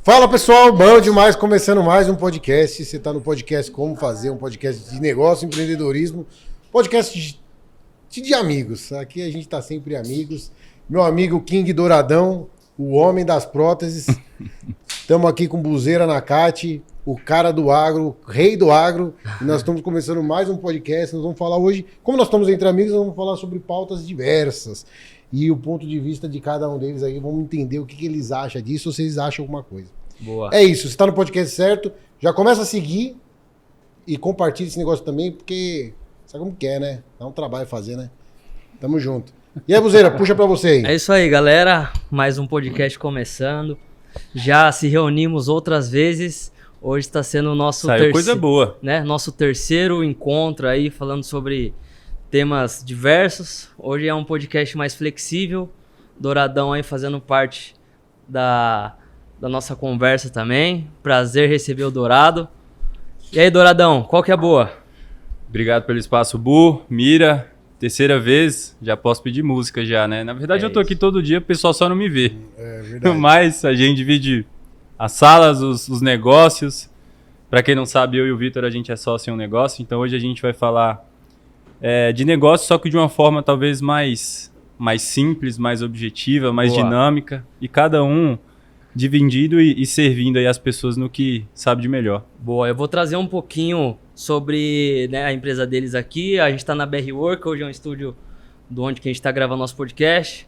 Fala pessoal, bom demais, começando mais um podcast. Você está no podcast Como Fazer, um podcast de negócio, empreendedorismo, podcast de amigos. Aqui a gente está sempre amigos. Meu amigo King Douradão, o homem das próteses. Estamos aqui com Buzeira Nakati, o cara do agro, o rei do agro. E nós estamos começando mais um podcast. Nós vamos falar hoje, como nós estamos entre amigos, nós vamos falar sobre pautas diversas. E o ponto de vista de cada um deles aí, vamos entender o que eles acham disso, ou se eles acham alguma coisa. Boa. É isso, você está no podcast certo, já começa a seguir e compartilha esse negócio também, porque sabe como que é, né? Dá um trabalho fazer, né? Tamo junto. E aí, Buzeira, puxa pra você aí. É isso aí, galera. Mais um podcast começando. Já se reunimos outras vezes. Hoje está sendo o nosso coisa boa, né? Nosso terceiro encontro aí, falando sobre temas diversos. Hoje é um podcast mais flexível. Douradão aí fazendo parte da nossa conversa também. Prazer receber o Dourado. E aí, Douradão, qual que é a boa? Obrigado pelo espaço, Bu, Mira. Terceira vez, já posso pedir música já, né? Na verdade, eu tô aqui todo dia, o pessoal só não me vê. É verdade. Mas a gente divide as salas, os negócios. Pra quem não sabe, eu e o Vitor, a gente é sócio em um negócio. Então hoje a gente vai falar de negócio, só que de uma forma talvez mais simples, mais objetiva, mais dinâmica. E cada um dividindo e servindo aí as pessoas no que sabe de melhor. Boa, eu vou trazer um pouquinho sobre, né, a empresa deles aqui. A gente está na BR Work, hoje é um estúdio do onde que a gente está gravando nosso podcast.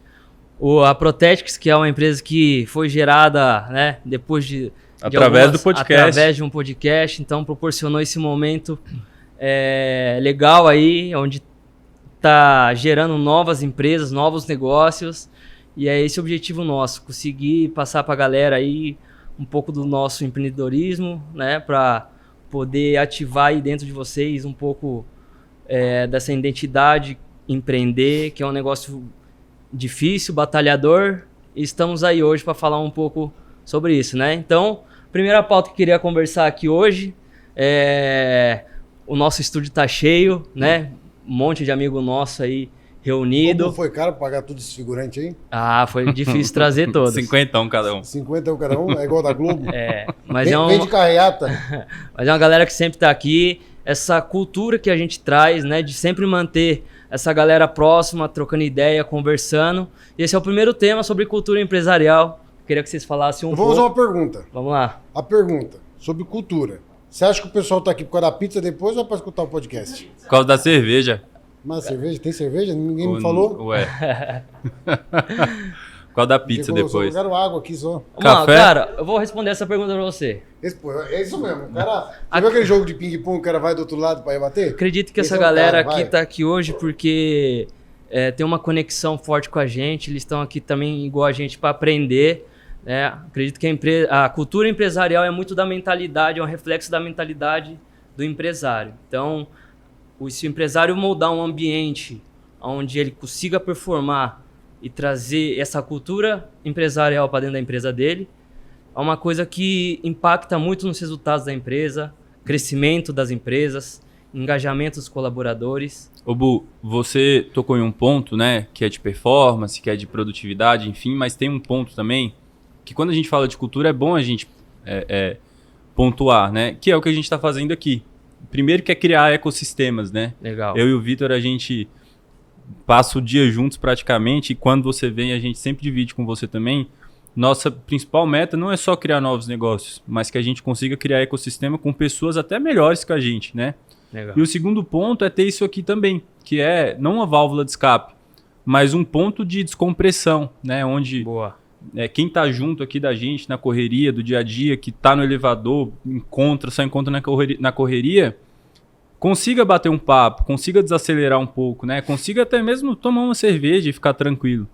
A Protetics, que é uma empresa que foi gerada, né, depois através do podcast. Através de um podcast, então proporcionou esse momento legal aí, onde está gerando novas empresas, novos negócios. E é esse o objetivo nosso, conseguir passar para a galera aí um pouco do nosso empreendedorismo, né, para poder ativar aí dentro de vocês um pouco dessa identidade, empreender, que é um negócio difícil, batalhador, e estamos aí hoje para falar um pouco sobre isso, né? Então, primeira pauta que eu queria conversar aqui hoje o nosso estúdio tá cheio, né? Um monte de amigo nosso aí reunido. Como foi caro pagar todos esses figurantes aí? Ah, foi difícil trazer todos. 50 cada um. 50 cada um? É igual da Globo? Mas vem de carreata. Mas é uma galera que sempre tá aqui. Essa cultura que a gente traz, né? De sempre manter essa galera próxima, trocando ideia, conversando. E esse é o primeiro tema sobre cultura empresarial. Queria que vocês falassem Eu vou fazer uma pergunta. Vamos lá. A pergunta sobre cultura. Você acha que o pessoal tá aqui por causa da pizza depois ou para escutar o podcast? Por causa da cerveja. Mas cerveja? Tem cerveja? Ninguém me falou? Ué. Por causa da pizza depois. Eu quero água aqui só. Café? Cara, eu vou responder essa pergunta pra você. É isso mesmo. Cara, você viu aquele jogo de ping-pong, o cara vai do outro lado pra rebater? Acredito que essa galera aqui tá aqui hoje porque tem uma conexão forte com a gente. Eles estão aqui também igual a gente para aprender. Né? Acredito que a cultura empresarial é muito da mentalidade, é um reflexo da mentalidade do empresário. Então, se o empresário moldar um ambiente onde ele consiga performar e trazer essa cultura empresarial para dentro da empresa dele, é uma coisa que impacta muito nos resultados da empresa, crescimento das empresas, engajamento dos colaboradores. Ô Bu, você tocou em um ponto, né, que é de performance, que é de produtividade, enfim, mas tem um ponto também que quando a gente fala de cultura é bom a gente pontuar, né, que é o que a gente está fazendo aqui. Primeiro que é criar ecossistemas, né? Legal. Eu e o Vitor, a gente passa o dia juntos praticamente e quando você vem, a gente sempre divide com você também. Nossa principal meta não é só criar novos negócios, mas que a gente consiga criar ecossistema com pessoas até melhores que a gente, né? Legal. E o segundo ponto é ter isso aqui também, que é não uma válvula de escape, mas um ponto de descompressão, né? Onde quem tá junto aqui da gente na correria do dia a dia, que tá no elevador, só encontra na correria, consiga bater um papo, consiga desacelerar um pouco, né? Consiga até mesmo tomar uma cerveja e ficar tranquilo.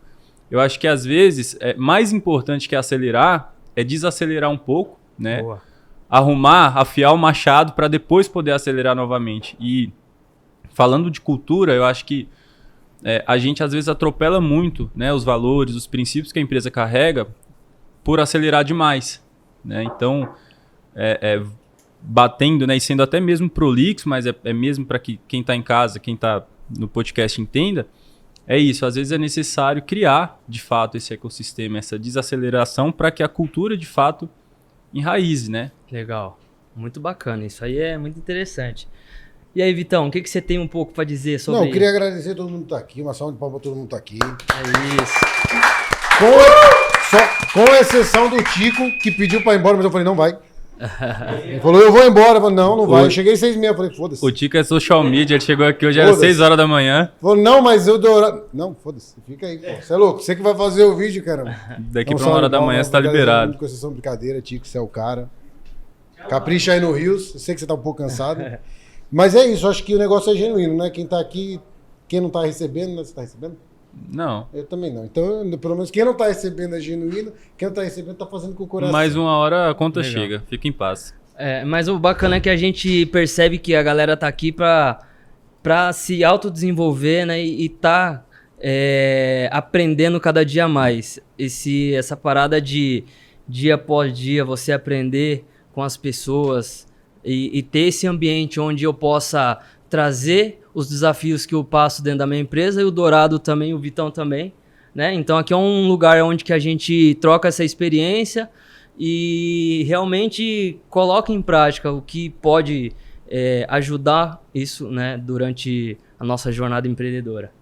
Eu acho que às vezes, mais importante que acelerar é desacelerar um pouco, né? Boa. Afiar o machado para depois poder acelerar novamente. E falando de cultura, eu acho que a gente às vezes atropela muito, né, os valores, os princípios que a empresa carrega por acelerar demais, né? Então, batendo, né, e sendo até mesmo prolixo, mas é mesmo para que quem está em casa, quem está no podcast entenda, é isso. Às vezes é necessário criar, de fato, esse ecossistema, essa desaceleração para que a cultura, de fato, em raízes, né? Legal. Muito bacana. Isso aí é muito interessante. E aí, Vitão, o que você tem um pouco para dizer sobre... Não, eu queria agradecer a todo mundo que tá aqui. Uma salva de palmas pra todo mundo que tá aqui. É isso. Com exceção do Tico, que pediu pra ir embora, mas eu falei, não vai. Ele falou, eu vou embora. Eu falei, não vai. Eu cheguei 6h30, eu falei, foda-se. O Tico é social media, ele chegou aqui hoje, era 6 horas da manhã. Falou, não, mas eu dou... Não, foda-se, fica aí, pô. Você é louco, você que vai fazer o vídeo, caramba. Daqui pra 1 hora da manhã você tá liberado. Com exceção de brincadeira, Tico, você é o cara. Capricha aí no Rios, eu sei que você tá um pouco cansado. Mas é isso, acho que o negócio é genuíno, né? Quem tá aqui, quem não tá recebendo, né? Você tá recebendo? Não. Eu também não. Então, pelo menos quem não tá recebendo é genuíno, quem não tá recebendo tá fazendo com o coração. Mais 1 hora a conta chega, fica em paz. Mas o bacana é que a gente percebe que a galera tá aqui pra se autodesenvolver, né? E tá aprendendo cada dia mais. Essa parada de dia após dia você aprender com as pessoas e ter esse ambiente onde eu possa trazer os desafios que eu passo dentro da minha empresa, e o Dourado também, o Vitão também, né? Então aqui é um lugar onde que a gente troca essa experiência e realmente coloca em prática o que pode ajudar isso, né, durante a nossa jornada empreendedora.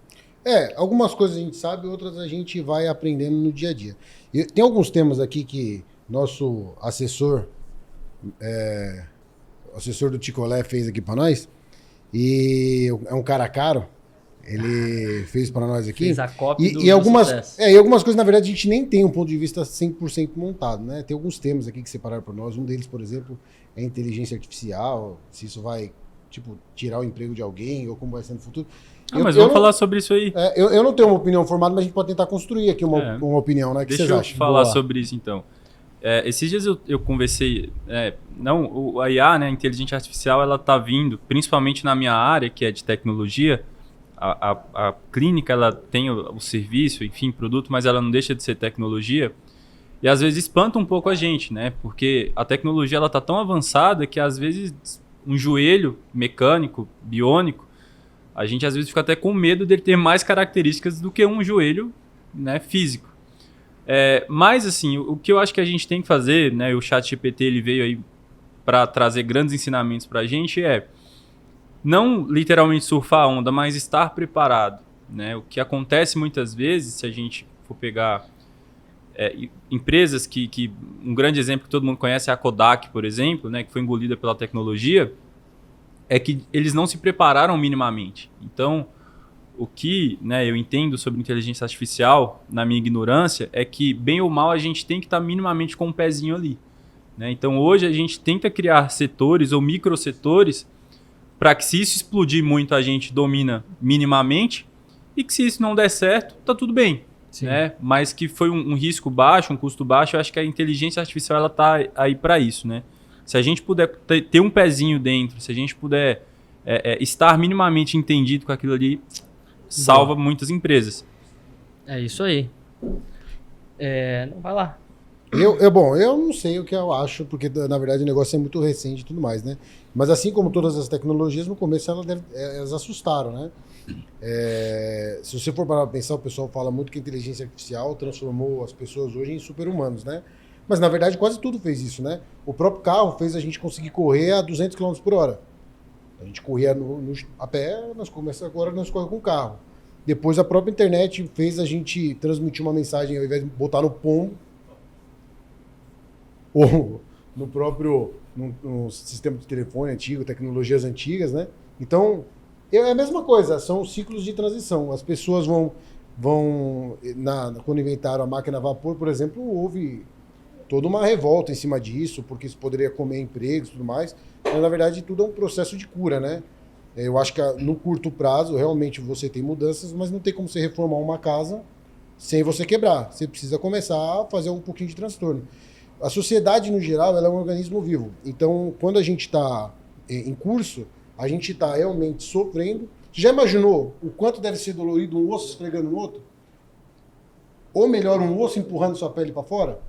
Algumas coisas a gente sabe, outras a gente vai aprendendo no dia a dia. E tem alguns temas aqui que nosso assessor do Ticolé fez aqui para nós, e é um cara caro, ele fez para nós aqui. Fez a cópia e algumas coisas, na verdade, a gente nem tem um ponto de vista 100% montado, né? Tem alguns temas aqui que separaram por nós, um deles, por exemplo, é inteligência artificial, se isso vai, tirar o emprego de alguém, ou como vai ser no futuro. Mas vamos falar sobre isso aí. Eu não tenho uma opinião formada, mas a gente pode tentar construir aqui uma opinião, né? O que vocês acham? Deixa eu falar sobre isso, então. Esses dias eu conversei, a IA, né, a inteligência artificial, ela está vindo, principalmente na minha área, que é de tecnologia. A clínica, ela tem o serviço, enfim, produto, mas ela não deixa de ser tecnologia. E às vezes espanta um pouco a gente, né? Porque a tecnologia ela está tão avançada que às vezes um joelho mecânico, biônico, a gente às vezes fica até com medo dele ter mais características do que um joelho, né, físico. Mas assim, o que eu acho que a gente tem que fazer, né, o ChatGPT ele veio aí para trazer grandes ensinamentos para a gente, não literalmente surfar a onda, mas estar preparado, né? O que acontece muitas vezes, se a gente for pegar empresas que um grande exemplo que todo mundo conhece é a Kodak, por exemplo, né, que foi engolida pela tecnologia, é que eles não se prepararam minimamente. Então, o que, né, eu entendo sobre inteligência artificial, na minha ignorância, é que, bem ou mal, a gente tem que estar minimamente com um pezinho ali, né? Então, hoje, a gente tenta criar setores ou microsetores para que, se isso explodir muito, a gente domina minimamente, e que, se isso não der certo, tá tudo bem. Né? Mas que foi um risco baixo, um custo baixo, eu acho que a inteligência artificial ela tá aí para isso, né? Se a gente puder ter um pezinho dentro, se a gente puder estar minimamente entendido com aquilo ali, salva muitas empresas. É isso aí. Vai lá. Eu não sei o que eu acho, porque na verdade o negócio é muito recente e tudo mais, né? Mas assim como todas as tecnologias, no começo elas assustaram, né? Se você for parar para pensar, o pessoal fala muito que a inteligência artificial transformou as pessoas hoje em super-humanos, né? Mas na verdade quase tudo fez isso, né? O próprio carro fez a gente conseguir correr a 200 km por hora. A gente corria a pé, agora nós corremos com o carro. Depois a própria internet fez a gente transmitir uma mensagem, ao invés de botar no pombo, ou no próprio no sistema de telefone antigo, tecnologias antigas, né? Então, é a mesma coisa, são ciclos de transição. As pessoas quando inventaram a máquina a vapor, por exemplo, houve toda uma revolta em cima disso, porque isso poderia comer empregos e tudo mais. Mas, na verdade, tudo é um processo de cura, né? Eu acho que no curto prazo, realmente, você tem mudanças, mas não tem como você reformar uma casa sem você quebrar. Você precisa começar a fazer um pouquinho de transtorno. A sociedade, no geral, ela é um organismo vivo. Então, quando a gente está em curso, a gente está realmente sofrendo. Você já imaginou o quanto deve ser dolorido um osso esfregando no outro? Ou melhor, um osso empurrando sua pele para fora?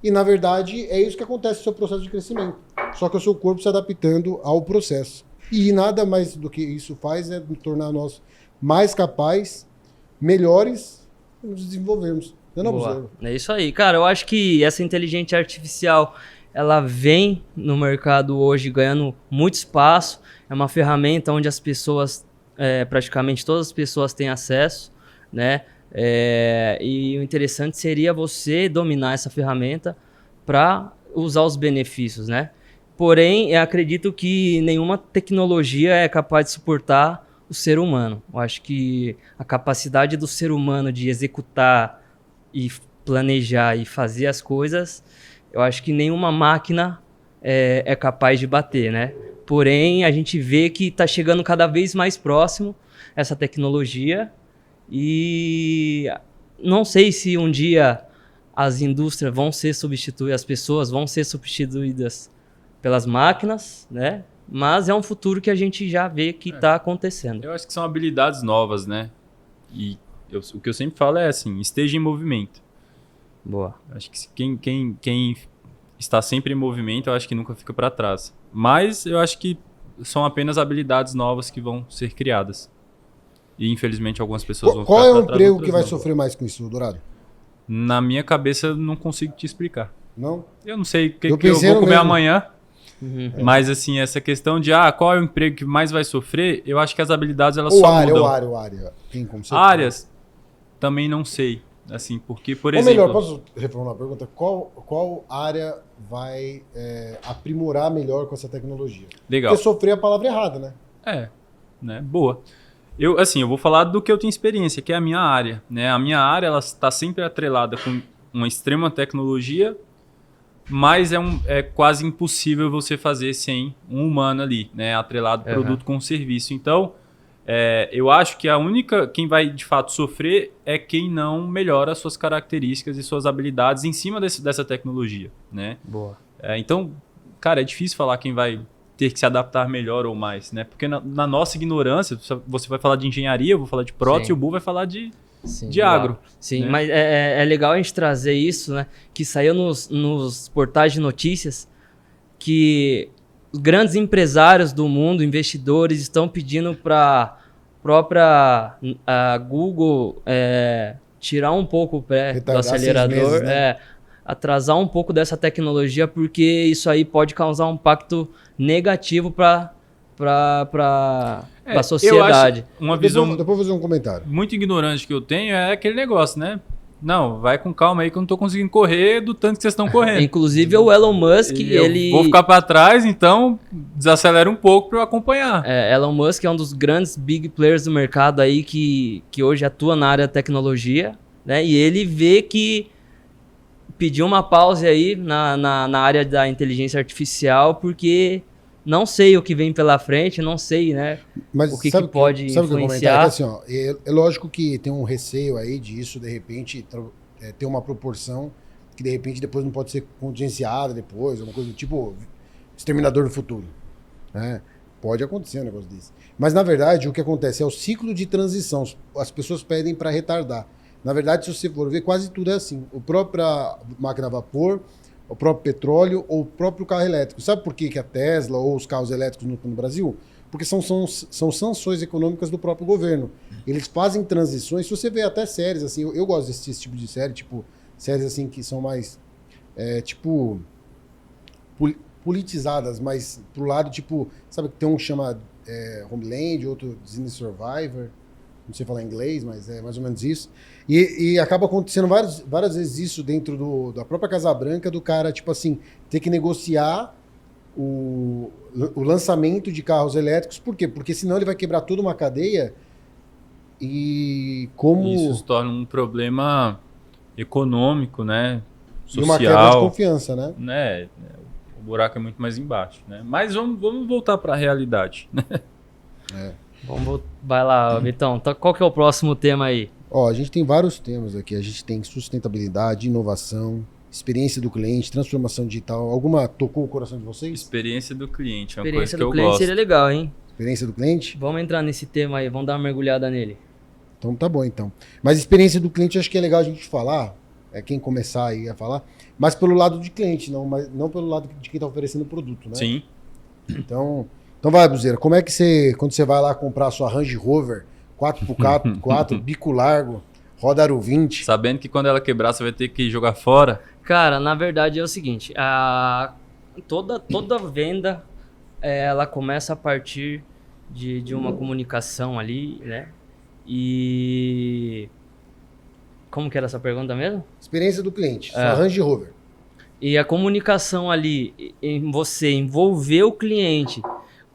E, na verdade, é isso que acontece no seu processo de crescimento. Só que o seu corpo se adaptando ao processo. E nada mais do que isso faz é tornar nós mais capazes, melhores, e nos desenvolvermos. É isso aí. Cara, eu acho que essa inteligência artificial ela vem no mercado hoje ganhando muito espaço, é uma ferramenta onde as pessoas, praticamente todas as pessoas têm acesso, né? E o interessante seria você dominar essa ferramenta para usar os benefícios, né? Porém, eu acredito que nenhuma tecnologia é capaz de suportar o ser humano. Eu acho que a capacidade do ser humano de executar e planejar e fazer as coisas, eu acho que nenhuma máquina é capaz de bater, né? Porém, a gente vê que está chegando cada vez mais próximo essa tecnologia e não sei se um dia as indústrias vão ser substituídas, as pessoas vão ser substituídas pelas máquinas, né? Mas é um futuro que a gente já vê que está acontecendo. Eu acho que são habilidades novas, né? E o que eu sempre falo é assim, esteja em movimento. Boa. Acho que quem está sempre em movimento, eu acho que nunca fica para trás. Mas eu acho que são apenas habilidades novas que vão ser criadas. E infelizmente algumas pessoas vão Qual ficar é o pra trás, emprego que vai não. sofrer mais com isso, Dourado? Na minha cabeça, eu não consigo te explicar. Não? Eu não sei o que Eu eu pensei vou no comer mesmo. amanhã. Mas assim, essa questão de qual é o emprego que mais vai sofrer, eu acho que as habilidades elas Ou só área, mudam. ou área. Tem como ser? Áreas, também não sei. Assim, porque, por Ou exemplo... melhor, posso reformular a pergunta? Qual área vai aprimorar melhor com essa tecnologia? Legal. Porque sofrer é a palavra errada, né? Né? Boa. Eu vou falar do que eu tenho experiência, que é a minha área, né? A minha área, ela está sempre atrelada com uma extrema tecnologia, mas é quase impossível você fazer sem um humano ali, né? Atrelado produto com serviço. Então, eu acho que quem vai de fato sofrer é quem não melhora suas características e suas habilidades em cima dessa tecnologia, né? Boa. Então, cara, é difícil falar quem vai ter que se adaptar melhor ou mais, né? Porque na nossa ignorância, você vai falar de engenharia, eu vou falar de prótese, Sim. e o Bu vai falar de Sim, agro. Sim, né? mas é legal a gente trazer isso, né? Que saiu nos portais de notícias que os grandes empresários do mundo, investidores, estão pedindo para própria Google tirar um pouco o pé do Retardar 6 acelerador, meses, né? atrasar um pouco dessa tecnologia, porque isso aí pode causar um impacto negativo para a sociedade. Eu acho uma visão Depois eu vou fazer um comentário. muito ignorante que eu tenho é aquele negócio, né? Não, vai com calma aí que eu não tô conseguindo correr do tanto que vocês estão correndo. Inclusive o Elon Musk, Eu vou ficar para trás, então desacelera um pouco para eu acompanhar. Elon Musk é um dos grandes big players do mercado aí que hoje atua na área da tecnologia, né? E ele vê que pediu uma pausa aí na área da inteligência artificial, porque não sei o que vem pela frente, não sei, né? Mas o que sabe pode sabe o que eu comentar? influenciar. É, que, assim, ó, é lógico que tem um receio aí disso, de repente, ter uma proporção que de repente depois não pode ser contingenciada depois, uma coisa do tipo Exterminador do Futuro. Né? Pode acontecer um negócio desse. Mas, na verdade, o que acontece é o ciclo de transição. As pessoas pedem para retardar. Na verdade, se você for ver, quase tudo é assim. A própria máquina a vapor, o próprio petróleo ou o próprio carro elétrico. Sabe por que a Tesla ou os carros elétricos não estão no Brasil? Porque são sanções econômicas do próprio governo. Eles fazem transições. Se você vê até séries, assim, eu gosto desse tipo de série, tipo, séries assim que são mais, politizadas, mas pro lado, tipo, sabe que tem um que chama Homeland, outro Disney Survivor, não sei falar inglês, mas é mais ou menos isso. E acaba acontecendo várias vezes isso dentro da própria Casa Branca, do cara, tipo assim, ter que negociar o lançamento de carros elétricos. Por quê? Porque senão ele vai quebrar toda uma cadeia e como... Isso se torna um problema econômico, né? Social. E uma quebra de confiança, né? O buraco é muito mais embaixo, né? Mas vamos voltar para a realidade, né? Vai lá, Vitão. Qual que é o próximo tema aí? Ó, a gente tem vários temas aqui. A gente tem sustentabilidade, inovação, experiência do cliente, transformação digital. Alguma tocou o coração de vocês? Experiência do cliente, é uma Experiência coisa que do eu cliente gosto. seria legal, hein? Experiência do cliente? Vamos entrar nesse tema aí, vamos dar uma mergulhada nele. Então tá bom, então. Mas experiência do cliente acho que é legal a gente falar, quem começar aí a falar, mas pelo lado de cliente, não pelo lado de quem está oferecendo o produto, né? Sim. Então vai, Buzeira, como é que quando você vai lá comprar a sua Range Rover 4x4, bico largo, roda Aro 20... Sabendo que quando ela quebrar você vai ter que jogar fora. Cara, na verdade é o seguinte, toda venda, ela começa a partir de uma comunicação ali, né? E... Como que era essa pergunta mesmo? Experiência do cliente, sua Range Rover. E a comunicação ali, em você envolver o cliente,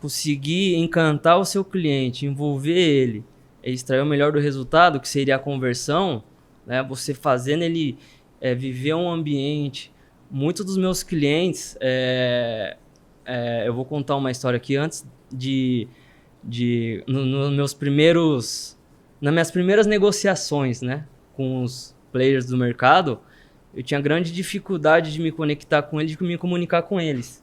conseguir encantar o seu cliente, envolver ele, extrair o melhor do resultado, que seria a conversão, né? Você fazendo ele viver um ambiente. Muitos dos meus clientes, eu vou contar uma história aqui antes nas minhas primeiras negociações, né, com os players do mercado, eu tinha grande dificuldade de me conectar com eles, de me comunicar com eles.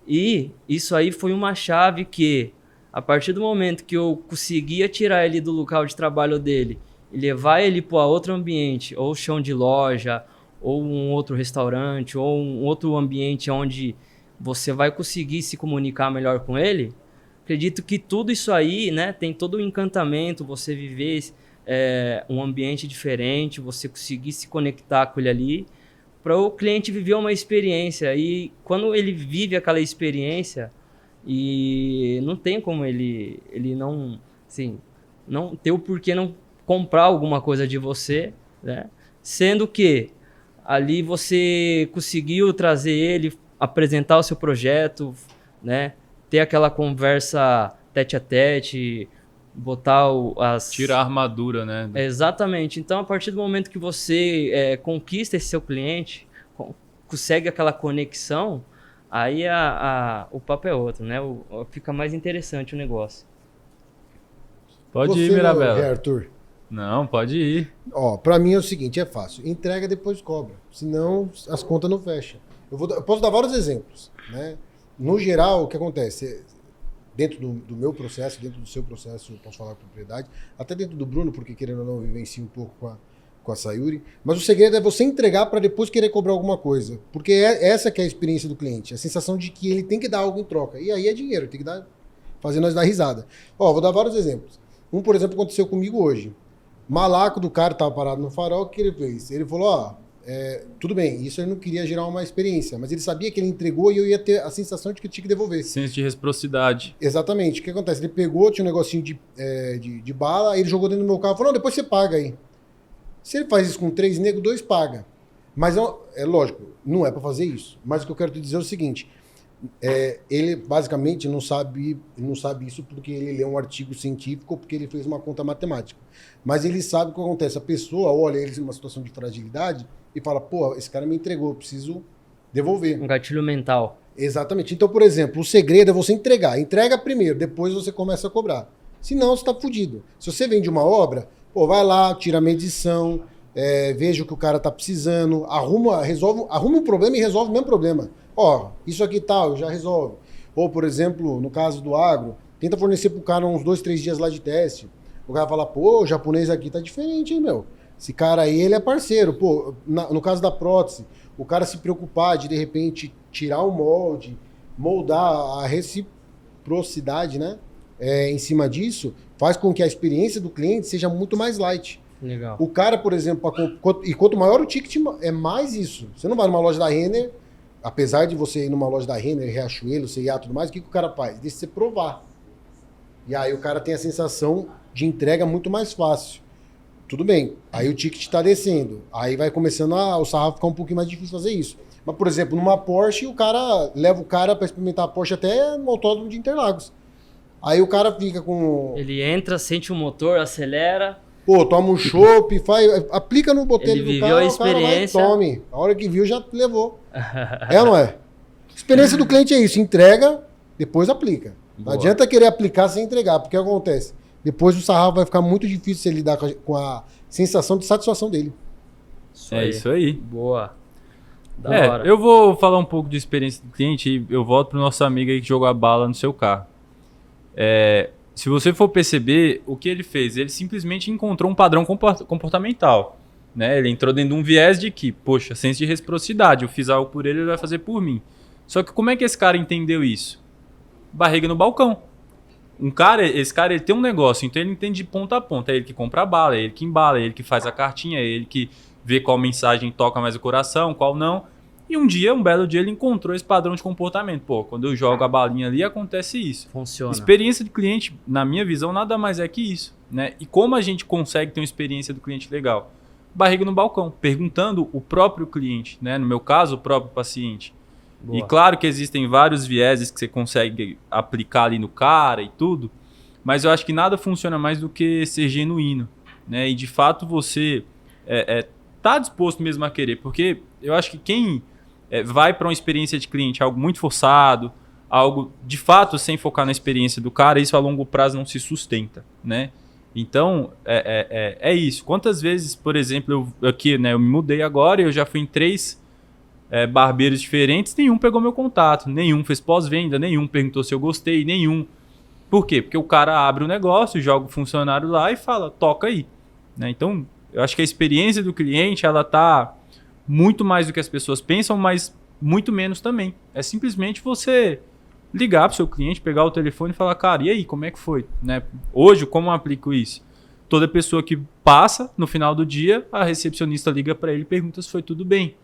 E isso aí foi uma chave que, a partir do momento que eu conseguia tirar ele do local de trabalho dele e levar ele para outro ambiente, ou chão de loja, ou um outro restaurante, ou um outro ambiente onde você vai conseguir se comunicar melhor com ele, acredito que tudo isso aí, né, tem todo o encantamento, você viver um ambiente diferente, você conseguir se conectar com ele ali, para o cliente viver uma experiência. E quando ele vive aquela experiência, e não tem como ele não, assim, não ter o porquê não comprar alguma coisa de você, né? Sendo que ali você conseguiu trazer ele, apresentar o seu projeto, né? Ter aquela conversa tete a tete, botar tirar a armadura, né? Exatamente. Então, a partir do momento que você conquista esse seu cliente, consegue aquela conexão, aí o papo é outro, né? Fica mais interessante o negócio. Pode ir, Mirabela. Arthur? Não, pode ir. Ó, pra mim é o seguinte, é fácil. Entrega, depois cobra. Senão, as contas não fecham. Eu posso dar vários exemplos, né? No geral, o que acontece? Dentro do meu processo, dentro do seu processo, eu posso falar com propriedade, até dentro do Bruno, porque querendo ou não, eu vivencio um pouco com a Sayuri, mas o segredo é você entregar para depois querer cobrar alguma coisa, porque essa que é a experiência do cliente, a sensação de que ele tem que dar algo em troca, e aí é dinheiro, tem que fazer nós dar risada. Ó, vou dar vários exemplos. Um, por exemplo, aconteceu comigo hoje. Malaco do cara estava parado no farol, o que ele fez? Ele falou, ó, tudo bem, isso ele não queria gerar uma experiência, mas ele sabia que ele entregou e eu ia ter a sensação de que eu tinha que devolver. Senso de reciprocidade. Exatamente. O que acontece? Ele pegou, tinha um negocinho de bala, aí ele jogou dentro do meu carro e falou, não, depois você paga aí. Se ele faz isso com 3 negros, 2 paga. Mas é lógico, não é para fazer isso. Mas o que eu quero te dizer é o seguinte, ele basicamente não sabe isso porque ele lê um artigo científico ou porque ele fez uma conta matemática. Mas ele sabe o que acontece. A pessoa olha ele numa situação de fragilidade e fala, pô, esse cara me entregou, eu preciso devolver. Um gatilho mental. Exatamente. Então, por exemplo, o segredo é você entregar. Entrega primeiro, depois você começa a cobrar. Senão, você está fudido. Se você vende uma obra, pô, vai lá, tira a medição, veja o que o cara está precisando, arruma um problema e resolve o mesmo problema. Ó, isso aqui tal, já resolve. Ou, por exemplo, no caso do agro, tenta fornecer pro cara uns 2, 3 dias lá de teste. O cara fala, pô, o japonês aqui tá diferente, hein, meu? Esse cara aí, ele é parceiro. Pô, no caso da prótese, o cara se preocupar de repente, tirar o molde, moldar a reciprocidade, né? Em cima disso, faz com que a experiência do cliente seja muito mais light. Legal. O cara, por exemplo, e quanto maior o ticket, é mais isso. Você não vai numa loja da Renner, apesar de você ir numa loja da Renner, Riachuelo, C&A e tudo mais, o que o cara faz? Deixa você provar. E aí o cara tem a sensação de entrega muito mais fácil. Tudo bem, aí o ticket está descendo, aí vai começando o sarrafo ficar um pouquinho mais difícil fazer isso. Mas, por exemplo, numa Porsche, o cara leva o cara para experimentar a Porsche até no autódromo de Interlagos. Aí o cara fica com... Ele entra, sente o motor, acelera... Pô, toma um chopp, aplica no botelho do carro, a experiência. O cara vai, tome. A hora que viu, já levou. Ou não é? Experiência do cliente é isso, entrega, depois aplica. Boa. Não adianta querer aplicar sem entregar, porque o que acontece? Depois o sarrafo vai ficar muito difícil se ele lidar com a sensação de satisfação dele. Isso aí. Boa. Da hora. Eu vou falar um pouco de experiência do cliente e eu volto pro nosso amigo aí que jogou a bala no seu carro. Se você for perceber, o que ele fez? Ele simplesmente encontrou um padrão comportamental. Né? Ele entrou dentro de um viés de que, poxa, senso de reciprocidade, eu fiz algo por ele, ele vai fazer por mim. Só que como é que esse cara entendeu isso? Barriga no balcão. Esse cara ele tem um negócio, então ele entende de ponta a ponta. É ele que compra a bala, é ele que embala, é ele que faz a cartinha, é ele que vê qual mensagem toca mais o coração, qual não. E um belo dia, ele encontrou esse padrão de comportamento. Pô, quando eu jogo a balinha ali, acontece isso. Funciona. Experiência de cliente, na minha visão, nada mais é que isso, né? E como a gente consegue ter uma experiência do cliente legal? Barriga no balcão, perguntando o próprio cliente, né? No meu caso, o próprio paciente. Boa. E claro que existem vários vieses que você consegue aplicar ali no cara e tudo, mas eu acho que nada funciona mais do que ser genuíno, né? E de fato você tá disposto mesmo a querer, porque eu acho que quem vai para uma experiência de cliente, algo muito forçado, algo de fato sem focar na experiência do cara, isso a longo prazo não se sustenta, né? Então, é isso. Quantas vezes, por exemplo, eu me mudei agora e eu já fui em 3 barbeiros diferentes, nenhum pegou meu contato, nenhum fez pós-venda, nenhum perguntou se eu gostei, nenhum. Por quê? Porque o cara abre o negócio, joga o funcionário lá e fala, toca aí, né? Então, eu acho que a experiência do cliente, ela tá muito mais do que as pessoas pensam, mas muito menos também. É simplesmente você ligar para o seu cliente, pegar o telefone e falar, cara, e aí, como é que foi? Né? Hoje, como eu aplico isso? Toda pessoa que passa, no final do dia, a recepcionista liga para ele e pergunta se foi tudo bem.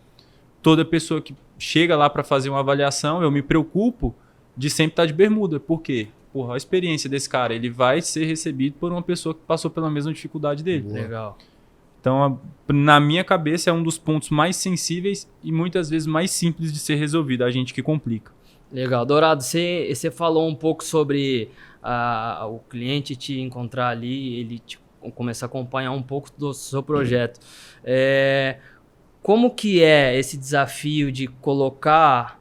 Toda pessoa que chega lá para fazer uma avaliação, eu me preocupo de sempre estar de bermuda. Por quê? Porra, a experiência desse cara, ele vai ser recebido por uma pessoa que passou pela mesma dificuldade dele. Legal. Então, na minha cabeça, é um dos pontos mais sensíveis e muitas vezes mais simples de ser resolvido, a gente que complica. Legal. Dourado, você falou um pouco sobre o cliente te encontrar ali, ele começar a acompanhar um pouco do seu projeto. Como que é esse desafio de colocar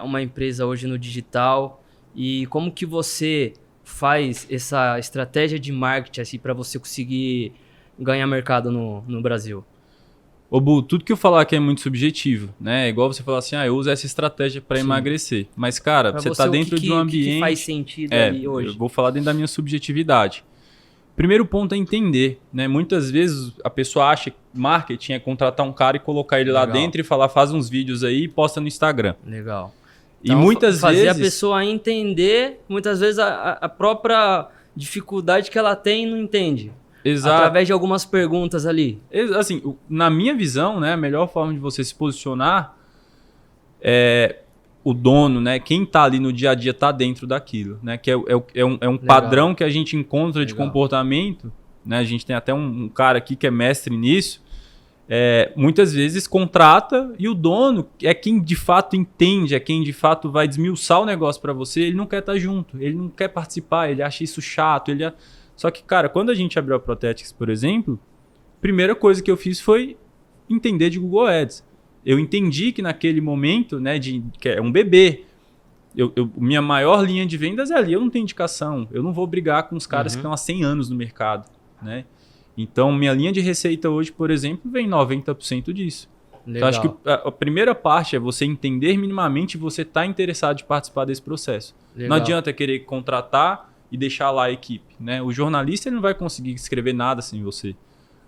uma empresa hoje no digital e como que você faz essa estratégia de marketing assim, para você conseguir ganhar mercado no Brasil? Ô Bu, tudo que eu falar aqui é muito subjetivo, né? É igual você falar assim, eu uso essa estratégia para emagrecer. Mas, cara, você tá dentro de um ambiente... que faz sentido ali hoje? Eu vou falar dentro da minha subjetividade. Primeiro ponto é entender, né? Muitas vezes a pessoa acha que marketing é contratar um cara e colocar ele lá dentro e falar, faz uns vídeos aí e posta no Instagram. Legal. E então, muitas fazer vezes... a pessoa entender, muitas vezes, a própria dificuldade que ela tem e não entende. Exato. Através de algumas perguntas ali. Assim, na minha visão, né, a melhor forma de você se posicionar o dono, né, quem está ali no dia a dia está dentro daquilo, né, que é um padrão que a gente encontra de comportamento, né, a gente tem até um cara aqui que é mestre nisso, muitas vezes contrata e o dono é quem de fato entende, é quem de fato vai desmiuçar o negócio para você, ele não quer estar junto, ele não quer participar, ele acha isso chato, Só que, cara, quando a gente abriu a Protetics, por exemplo, a primeira coisa que eu fiz foi entender de Google Ads. Eu entendi que naquele momento, né, que é um bebê, minha maior linha de vendas é ali, eu não tenho indicação, eu não vou brigar com os caras que estão há 100 anos no mercado, né? Então, minha linha de receita hoje, por exemplo, vem 90% disso. Legal. Então, acho que a primeira parte é você entender minimamente e você estar interessado em participar desse processo. Legal. Não adianta querer contratar e deixar lá a equipe, né? O jornalista ele não vai conseguir escrever nada sem você.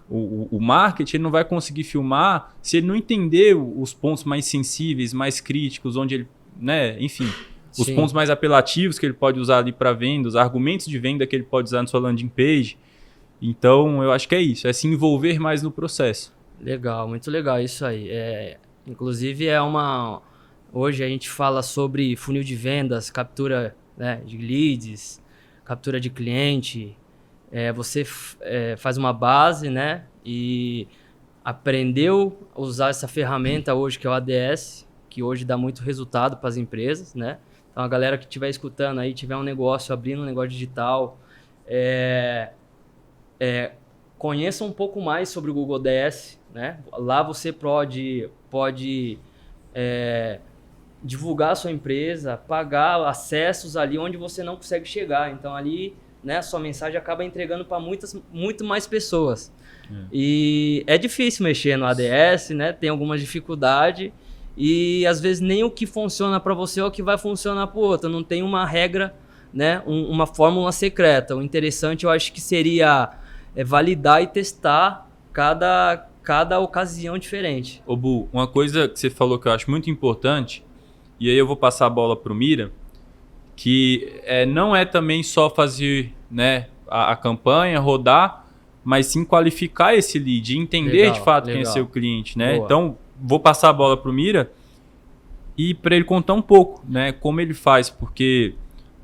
O marketing ele não vai conseguir filmar se ele não entender os pontos mais sensíveis, mais críticos, onde ele, né? Enfim, os pontos mais apelativos que ele pode usar ali para venda, os argumentos de venda que ele pode usar na sua landing page. Então, eu acho que é isso, é se envolver mais no processo. Legal, muito legal isso aí. Inclusive, hoje a gente fala sobre funil de vendas, captura, né, de leads, captura de cliente, você faz uma base, né, e aprendeu a usar essa ferramenta hoje que é o ADS, que hoje dá muito resultado para as empresas, né? Então a galera que estiver escutando aí, tiver um negócio, abrindo um negócio digital, conheça um pouco mais sobre o Google DS, né? Lá você pode divulgar a sua empresa, pagar acessos ali onde você não consegue chegar. Então ali, né, a sua mensagem acaba entregando para muito mais pessoas. E é difícil mexer no ADS, né? Tem algumas dificuldades e às vezes nem o que funciona para você é o que vai funcionar para o outro. Não tem uma regra, né? Uma fórmula secreta. O interessante eu acho que seria validar e testar cada ocasião diferente. Ô Bu, uma coisa que você falou que eu acho muito importante, e aí eu vou passar a bola para o Mira, que não é também só fazer, né, a campanha, rodar, mas sim qualificar esse lead, entender de fato quem é seu cliente, né? Boa. Então, vou passar a bola pro Mira e para ele contar um pouco, né, como ele faz, porque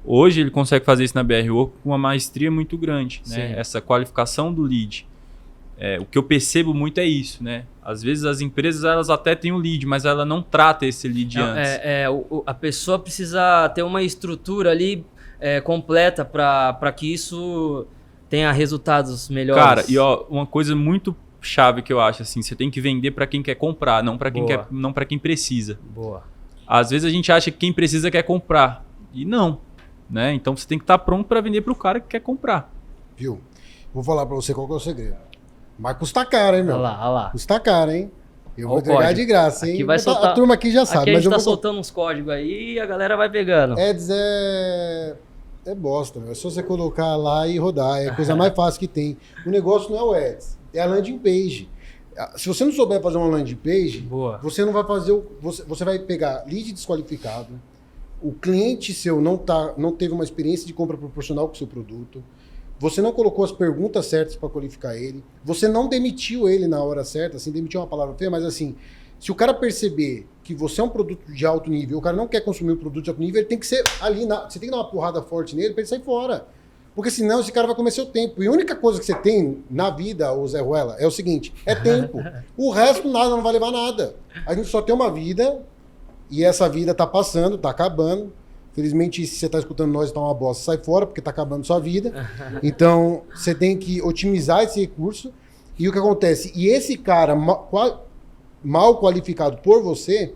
hoje ele consegue fazer isso na BRO com uma maestria muito grande, né? Essa qualificação do lead. O que eu percebo muito é isso, né? Às vezes as empresas elas até têm o lead, mas ela não trata esse lead antes. A pessoa precisa ter uma estrutura ali completa para que isso tenha resultados melhores. Cara, e uma coisa muito chave que eu acho, assim, você tem que vender para quem quer comprar, não para quem quer, não para quem precisa. Boa. Às vezes a gente acha que quem precisa quer comprar e não, né? Então você tem que estar pronto para vender para o cara que quer comprar. Viu? Vou falar para você qual que é o segredo. Mas custa caro, hein, meu? Olha lá. Custa caro, hein? Eu vou entregar de graça, hein? Aqui vai soltar... A turma aqui já sabe. Aqui a gente mas tá soltando uns códigos aí e a galera vai pegando. Ads é bosta, meu. É só você colocar lá e rodar. É a coisa mais fácil que tem. O negócio não é o Ads, é a landing page. Se você não souber fazer uma landing page, você não vai fazer você vai pegar lead desqualificado, o cliente seu não teve uma experiência de compra proporcional com o seu produto, você não colocou as perguntas certas para qualificar ele, você não demitiu ele na hora certa, assim, demitiu é uma palavra feia, mas assim, se o cara perceber que você é um produto de alto nível, o cara não quer consumir um produto de alto nível, ele tem que ser ali, você tem que dar uma porrada forte nele para ele sair fora. Porque senão esse cara vai comer seu tempo. E a única coisa que você tem na vida, ô Zé Ruela, é o seguinte, é tempo. O resto nada, não vai levar nada. A gente só tem uma vida e essa vida tá passando, tá acabando. Felizmente, se você tá escutando nós, tá uma bosta, sai fora, porque tá acabando sua vida. Então, você tem que otimizar esse recurso. E o que acontece? E esse cara mal qualificado por você,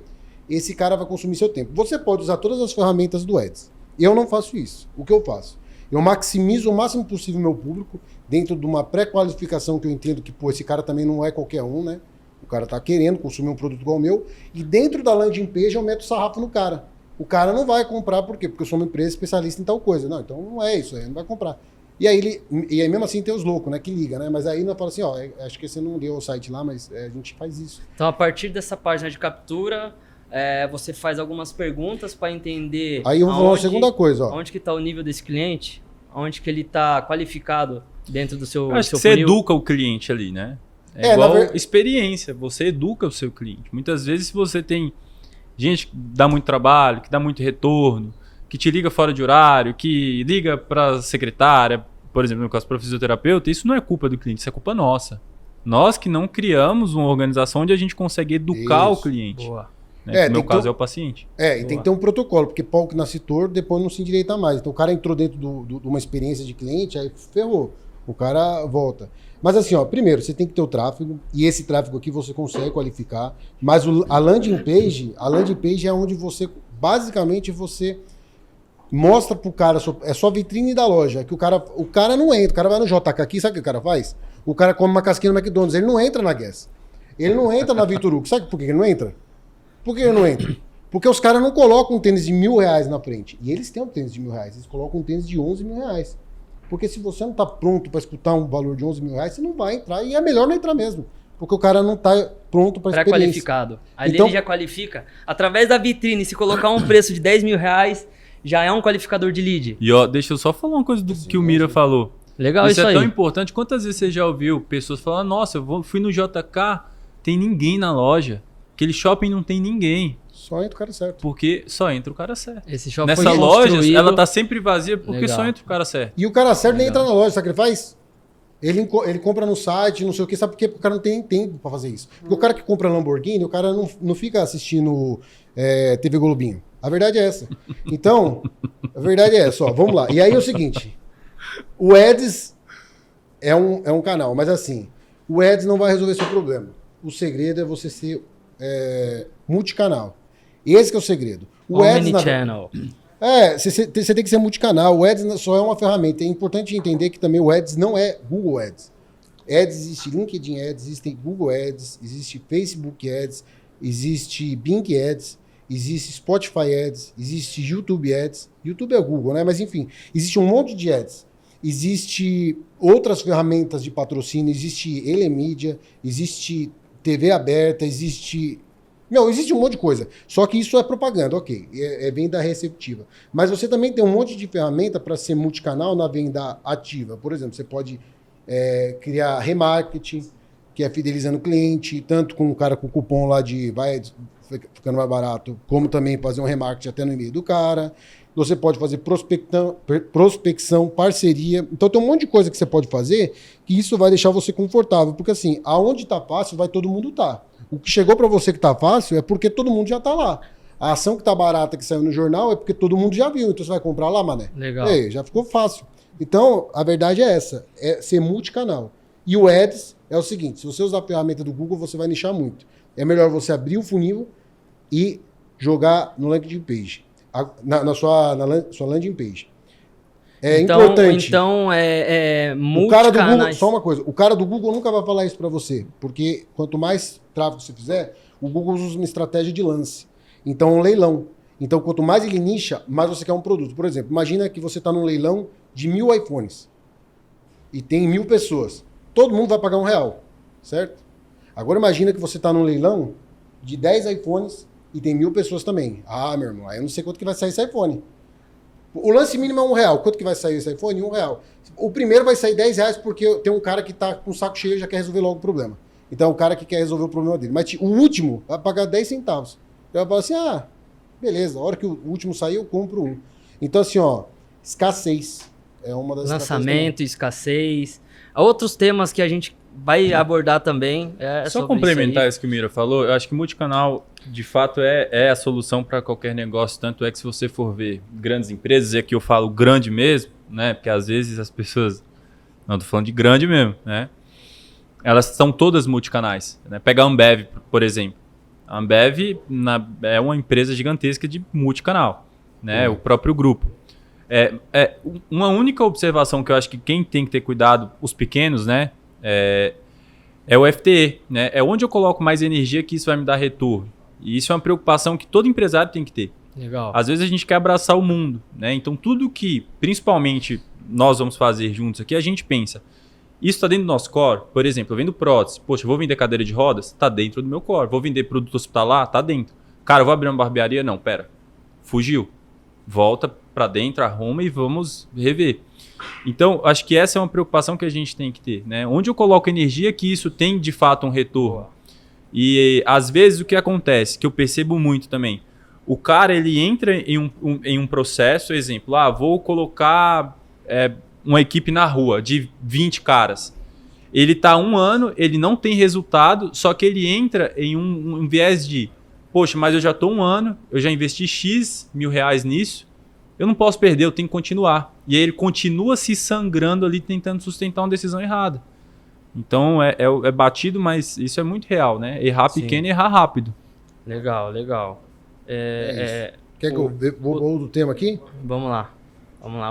esse cara vai consumir seu tempo. Você pode usar todas as ferramentas do Ads. Eu não faço isso. O que eu faço? Eu maximizo o máximo possível o meu público dentro de uma pré-qualificação que eu entendo que, esse cara também não é qualquer um, né? O cara tá querendo consumir um produto igual o meu. E dentro da landing page eu meto sarrafo no cara. O cara não vai comprar, por quê? Porque eu sou uma empresa especialista em tal coisa. Não, então não é isso aí, não vai comprar. E aí mesmo assim tem os loucos, né? Que liga, né? Mas aí não fala assim, acho que você não deu o site lá, mas a gente faz isso. Então a partir dessa página de captura... você faz algumas perguntas para entender. Aí eu vou falar uma segunda coisa. Onde que está o nível desse cliente? Onde que ele está qualificado dentro do seu Acho seu que você funil? educa o cliente ali, né? Igual experiência, você educa o seu cliente. Muitas vezes se você tem gente que dá muito trabalho, que dá muito retorno, que te liga fora de horário, que liga para a secretária, por exemplo, no caso do fisioterapeuta, isso não é culpa do cliente, isso é culpa nossa. Nós que não criamos uma organização onde a gente consegue educar o cliente. Boa. Né? No meu caso é o paciente. E tem que ter um protocolo, porque pau que nasce torto, depois não se endireita mais. Então o cara entrou dentro de uma experiência de cliente, aí ferrou. O cara volta. Mas assim, primeiro, você tem que ter o tráfego, e esse tráfego aqui você consegue qualificar, mas a landing page é onde você, basicamente, você mostra pro cara, é só vitrine da loja, que o cara não entra, o cara vai no JK aqui, sabe o que o cara faz? O cara come uma casquinha no McDonald's, ele não entra na Guess, ele não entra na Vitor Hugo, sabe por que ele não entra? Por que ele não entra? Porque os caras não colocam um tênis de R$1.000 na frente. E eles têm um tênis de R$1.000. Eles colocam um tênis de R$11.000. Porque se você não está pronto para escutar um valor de R$11.000, você não vai entrar. E é melhor não entrar mesmo. Porque o cara não está pronto para a experiência. Pré-qualificado. Ali ele já qualifica. Através da vitrine, se colocar um preço de R$10.000, já é um qualificador de lead. E deixa eu só falar uma coisa que o Mira falou. Legal isso aí. Isso é tão importante. Quantas vezes você já ouviu pessoas falando, nossa, fui no JK, tem ninguém na loja. Aquele shopping não tem ninguém. Só entra o cara certo. Porque só entra o cara certo. Esse shopping Nessa loja, ela tá sempre vazia porque só entra o cara certo. E o cara certo nem entra na loja, sabe o que ele faz? Ele compra no site, não sei o que, sabe por quê? Porque o cara não tem tempo pra fazer isso. Porque o cara que compra Lamborghini, o cara não fica assistindo TV Globinho. A verdade é essa. Então, a verdade é essa, vamos lá. E aí é o seguinte, o Ads é um canal, mas assim, o Ads não vai resolver seu problema. O segredo é você ser multicanal. Esse que é o segredo. O Omnichannel. Você tem que ser multicanal. O Ads só é uma ferramenta. É importante entender que também o Ads não é Google Ads. Ads existe LinkedIn Ads, existe Google Ads, existe Facebook Ads, existe Bing Ads, existe Spotify Ads, existe YouTube Ads. YouTube é Google, né? Mas enfim, existe um monte de Ads. Existe outras ferramentas de patrocínio, existe Elemídia, existe TV aberta, existe um monte de coisa. Só que isso é propaganda, ok. É venda receptiva. Mas você também tem um monte de ferramenta para ser multicanal na venda ativa. Por exemplo, você pode criar remarketing, que é fidelizando o cliente, tanto com o cara com cupom lá de vai ficando mais barato, como também fazer um remarketing até no e-mail do cara. Você pode fazer prospecção, parceria. Então tem um monte de coisa que você pode fazer que isso vai deixar você confortável. Porque assim, aonde tá fácil, vai todo mundo tá. O que chegou para você que tá fácil é porque todo mundo já tá lá. A ação que tá barata que saiu no jornal é porque todo mundo já viu. Então você vai comprar lá, mané. Legal. Ei, já ficou fácil. Então, a verdade é essa. É ser multicanal. E o Ads é o seguinte. Se você usar a ferramenta do Google, você vai nichar muito. É melhor você abrir o funil e jogar no landing page. Na sua landing page. É importante. Então, o cara do Google, só uma coisa. O cara do Google nunca vai falar isso para você. Porque quanto mais tráfego você fizer, o Google usa uma estratégia de lance. Então, um leilão. Então, quanto mais ele nicha, mais você quer um produto. Por exemplo, imagina que você está num leilão de 1000 iPhones. E tem 1000 pessoas. Todo mundo vai pagar R$1, certo? Agora imagina que você está num leilão de 10 iPhones e tem 1000 pessoas também. Ah, meu irmão, aí eu não sei quanto que vai sair esse iPhone. O lance mínimo é R$1. Quanto que vai sair esse iPhone? R$1. O primeiro vai sair R$10 porque tem um cara que tá com o saco cheio e já quer resolver logo o problema. Então é o cara que quer resolver o problema dele. Mas o último vai pagar 10 centavos. Eu falo assim, beleza, a hora que o último sair eu compro um. Então assim, escassez é uma das lançamento, escassez. Há outros temas que a gente vai abordar também. Só complementar isso que o Mira falou, eu acho que multicanal, de fato, é a solução para qualquer negócio. Tanto é que se você for ver grandes empresas, é que eu falo grande mesmo, né? Porque às vezes as pessoas... Não, tô falando de grande mesmo, né? Elas são todas multicanais. Né? Pega a Ambev, por exemplo. A Ambev é uma empresa gigantesca de multicanal, né? O próprio grupo. Uma única observação que eu acho que quem tem que ter cuidado, os pequenos, né? É o FTE, né? É onde eu coloco mais energia que isso vai me dar retorno. E isso é uma preocupação que todo empresário tem que ter. Legal. Às vezes a gente quer abraçar o mundo, né? Então tudo que, principalmente, nós vamos fazer juntos aqui, a gente pensa, isso está dentro do nosso core? Por exemplo, eu vendo prótese. Poxa, eu vou vender cadeira de rodas? Está dentro do meu core. Vou vender produto hospitalar? Está dentro. Cara, eu vou abrir uma barbearia? Não, pera. Fugiu. Volta para dentro, arruma e vamos rever. Então, acho que essa é uma preocupação que a gente tem que ter, né? Onde eu coloco energia que isso tem, de fato, um retorno. E, às vezes, o que acontece, que eu percebo muito também, o cara, ele entra em um processo, exemplo, vou colocar uma equipe na rua de 20 caras. Ele está 1 ano, ele não tem resultado, só que ele entra em um viés de, poxa, mas eu já estou 1 ano, eu já investi X mil reais nisso, eu não posso perder, eu tenho que continuar. E aí ele continua se sangrando ali, tentando sustentar uma decisão errada. Então é batido, mas isso é muito real, né? Errar pequeno e errar rápido. Legal. Quer que eu vou do tema aqui? Vamos lá.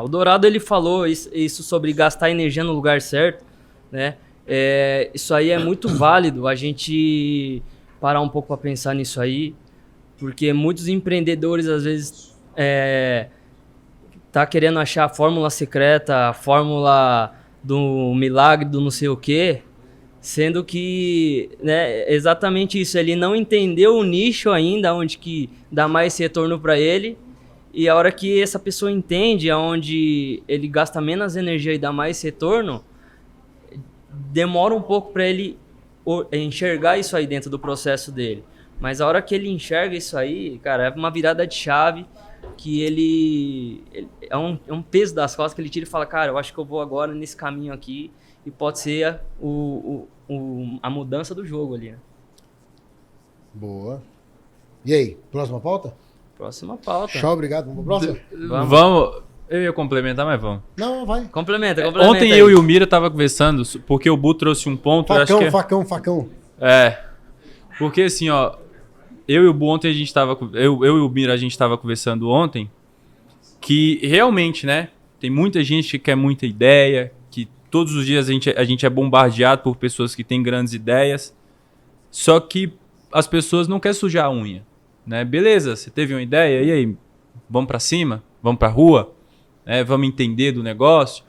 O Dourado, ele falou isso sobre gastar energia no lugar certo, né? Isso aí é muito válido, a gente parar um pouco para pensar nisso aí, porque muitos empreendedores, às vezes, tá querendo achar a fórmula secreta, a fórmula do milagre, do não sei o quê, sendo que, né, exatamente isso, ele não entendeu o nicho ainda, onde que dá mais retorno para ele, e a hora que essa pessoa entende aonde ele gasta menos energia e dá mais retorno, demora um pouco para ele enxergar isso aí dentro do processo dele. Mas a hora que ele enxerga isso aí, cara, é uma virada de chave que ele é um peso das costas que ele tira e fala, cara, eu acho que eu vou agora nesse caminho aqui e pode ser a mudança do jogo ali, né? Boa. E aí, próxima pauta? Próxima pauta. Tchau, obrigado. Vamos pra próxima? Vamos. Eu ia complementar, mas vamos. Não, vai. Complementa Ontem aí. eu e o Mira tava conversando, porque o Bu trouxe um ponto... Facão. Porque assim, eu e o Bu ontem a gente tava... Eu e o Mira a gente tava conversando ontem, que realmente, né, tem muita gente que quer muita ideia, que todos os dias a gente é bombardeado por pessoas que têm grandes ideias, só que as pessoas não querem sujar a unha, né? Beleza, você teve uma ideia, e aí? Vamos pra cima? Vamos pra rua? Vamos entender do negócio?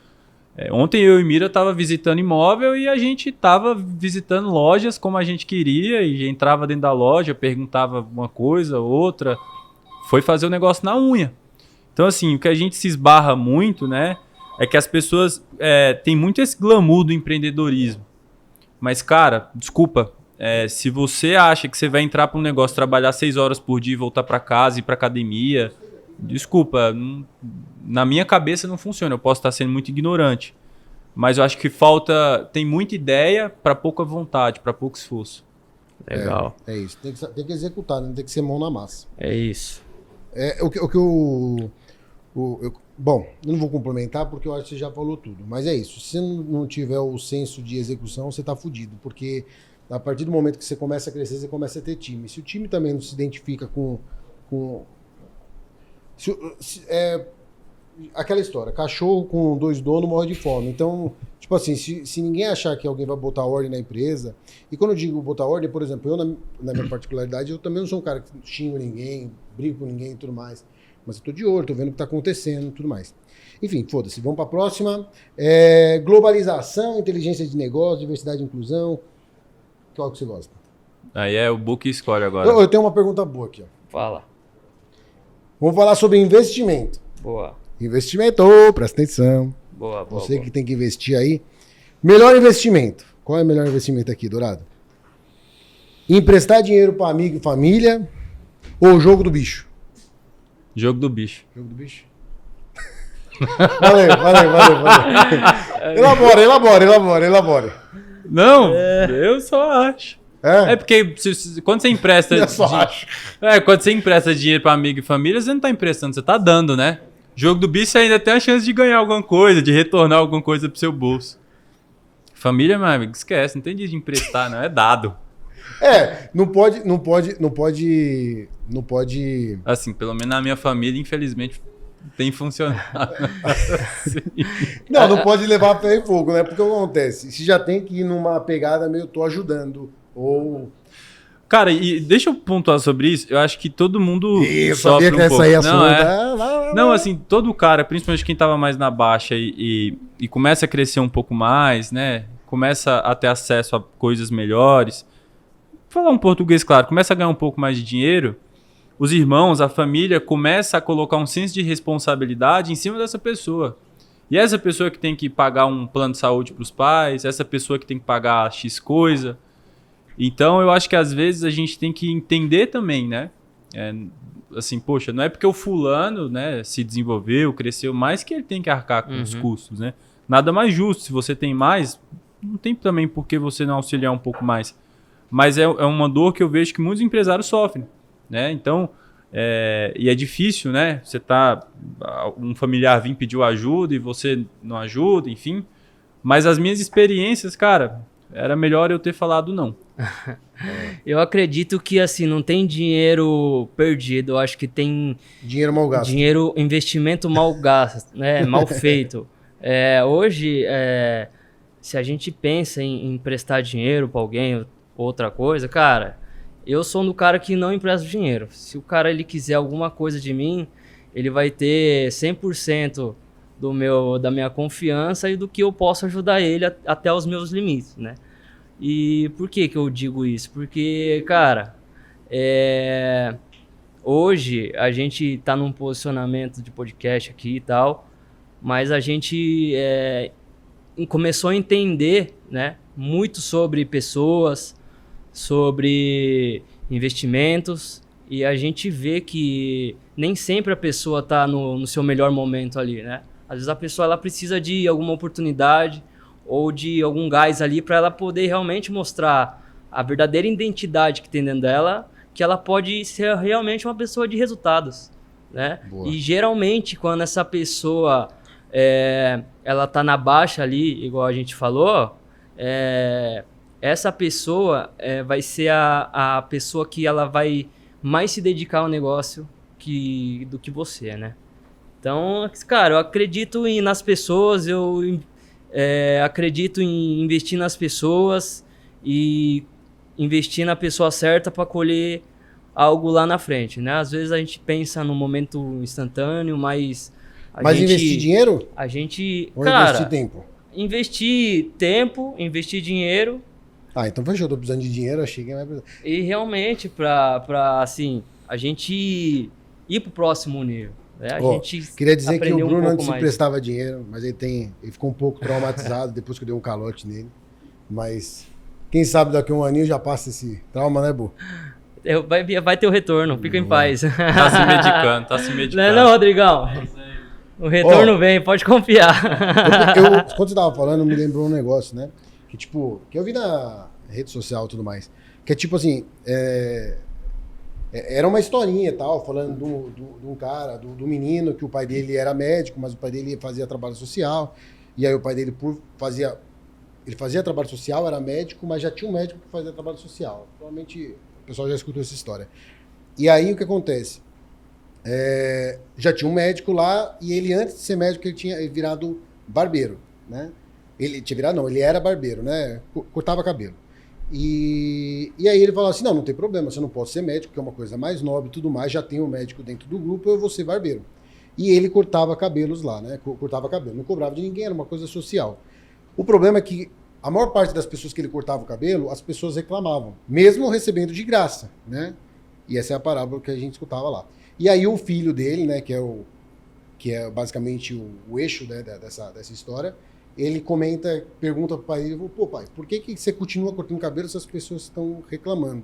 Ontem eu e Mira tava visitando imóvel e a gente tava visitando lojas como a gente queria e entrava dentro da loja, perguntava uma coisa, outra, foi fazer o negócio na unha. Então assim, o que a gente se esbarra muito, né, é que as pessoas têm muito esse glamour do empreendedorismo. Mas, cara, desculpa, se você acha que você vai entrar para um negócio, trabalhar 6 horas por dia e voltar para casa, ir para academia, desculpa, na minha cabeça não funciona. Eu posso estar sendo muito ignorante. Mas eu acho que tem muita ideia para pouca vontade, para pouco esforço. Legal. É isso. Tem que executar, né? Tem que ser mão na massa. É isso. Bom, eu não vou complementar porque eu acho que você já falou tudo. Mas é isso. Se você não tiver o senso de execução, você tá fudido. Porque a partir do momento que você começa a crescer, você começa a ter time. Se o time também não se identifica com aquela história, cachorro com 2 donos morre de fome. Então, tipo assim, se ninguém achar que alguém vai botar ordem na empresa, e quando eu digo botar ordem, por exemplo, eu na minha particularidade, eu também não sou um cara que xingo ninguém, brigo com ninguém e tudo mais. Mas eu tô de olho, tô vendo o que tá acontecendo e tudo mais. Enfim, foda-se, vamos pra próxima. Globalização, inteligência de negócio, diversidade e inclusão. Qual que você gosta? Aí é o book escolhe agora. Eu tenho uma pergunta boa aqui, ó. Fala. Vamos falar sobre investimento. Boa. Investimento, presta atenção. Boa. Você que tem que investir aí. Melhor investimento. Qual é o melhor investimento aqui, Dourado? Emprestar dinheiro para amigo e família ou jogo do bicho? Jogo do bicho. Jogo do bicho? Valeu. Elabora. Não, eu só acho. É porque quando você empresta... Eu só acho. Quando você empresta dinheiro para amigo e família, você não tá emprestando, você tá dando, né? Jogo do bicho, você ainda tem a chance de ganhar alguma coisa, de retornar alguma coisa pro seu bolso. Família, meu amigo, esquece, não tem dia de emprestar, não, é dado. Não pode. Assim, pelo menos na minha família, infelizmente, tem funcionado. Não pode levar a ferro e fogo, né? Porque o que acontece? Se já tem que ir numa pegada meio tô ajudando, ou... Cara, e deixa eu pontuar sobre isso. Eu acho que todo mundo sofre um pouco. Não, assim, todo cara, principalmente quem tava mais na baixa e começa a crescer um pouco mais, né? Começa a ter acesso a coisas melhores. Vou falar um português claro, começa a ganhar um pouco mais de dinheiro. Os irmãos, a família começa a colocar um senso de responsabilidade em cima dessa pessoa. E essa pessoa que tem que pagar um plano de saúde para os pais, essa pessoa que tem que pagar X coisa. Então, eu acho que às vezes a gente tem que entender também, né? Assim, poxa, não é porque o fulano, né, se desenvolveu, cresceu mais que ele tem que arcar com os custos, né? Nada mais justo. Se você tem mais, não tem também por que você não auxiliar um pouco mais. Mas é uma dor que eu vejo que muitos empresários sofrem, né? Então, e é difícil, né? Você um familiar vir pediu ajuda e você não ajuda, enfim. Mas as minhas experiências, cara, era melhor eu ter falado não. Eu acredito que, assim, não tem dinheiro perdido. Eu acho que tem... Dinheiro mal gasto. Investimento mal gasto, né? Mal feito. Hoje, se a gente pensa em emprestar dinheiro para alguém, outra coisa, cara, eu sou um do cara que não empresta dinheiro. Se o cara ele quiser alguma coisa de mim, ele vai ter 100% da minha confiança e do que eu posso ajudar ele até os meus limites, né? E por que eu digo isso? Porque, cara, hoje a gente tá num posicionamento de podcast aqui e tal, mas a gente começou a entender, né, muito sobre pessoas, sobre investimentos, e a gente vê que nem sempre a pessoa tá no seu melhor momento ali, né? Às vezes a pessoa ela precisa de alguma oportunidade ou de algum gás ali para ela poder realmente mostrar a verdadeira identidade que tem dentro dela, que ela pode ser realmente uma pessoa de resultados, né? Boa. E geralmente quando essa pessoa ela tá na baixa ali, igual a gente falou, essa pessoa vai ser a pessoa que ela vai mais se dedicar ao negócio do que você, né? Então, cara, eu acredito nas pessoas, acredito em investir nas pessoas e investir na pessoa certa para colher algo lá na frente, né? Às vezes a gente pensa no momento instantâneo, mas... investir dinheiro? A gente... Ou cara, investir tempo? Investir tempo, investir dinheiro. Então fechou, tô precisando de dinheiro, achei que ia precisar. E realmente, pra assim, a gente ir pro próximo nível. Gente queria dizer que o Bruno antes emprestava dinheiro, mas ele ficou um pouco traumatizado depois que eu dei um calote nele. Mas Quem sabe daqui a um aninho já passa esse trauma, né, Bu? Vai ter o retorno, fica em paz. Tá se medicando. Não, Rodrigão? O retorno vem, pode confiar. Quando você tava falando, me lembrou um negócio, né? Que tipo, que eu vi na rede social e tudo mais. Que é tipo assim, era uma historinha e tal, falando de um cara, do menino, que o pai dele era médico, mas o pai dele fazia trabalho social. E aí o pai dele ele fazia trabalho social, era médico, mas já tinha um médico que fazia trabalho social. Provavelmente o pessoal já escutou essa história. E aí o que acontece? Já tinha um médico lá e ele, antes de ser médico, ele tinha virado barbeiro, né? Ele tinha virado, não, ele era barbeiro, né? Cortava cabelo. E aí ele falou assim, não tem problema, você não pode ser médico, que é uma coisa mais nobre e tudo mais, já tem um médico dentro do grupo, eu vou ser barbeiro. E ele cortava cabelos lá, né? Cortava cabelo, não cobrava de ninguém, era uma coisa social. O problema é que a maior parte das pessoas que ele cortava o cabelo, as pessoas reclamavam, mesmo recebendo de graça, né? E essa é a parábola que a gente escutava lá. E aí o filho dele, né, que é basicamente o eixo, né, dessa história, ele pergunta pro pai dele, pô pai, por que você continua cortando cabelo se as pessoas estão reclamando?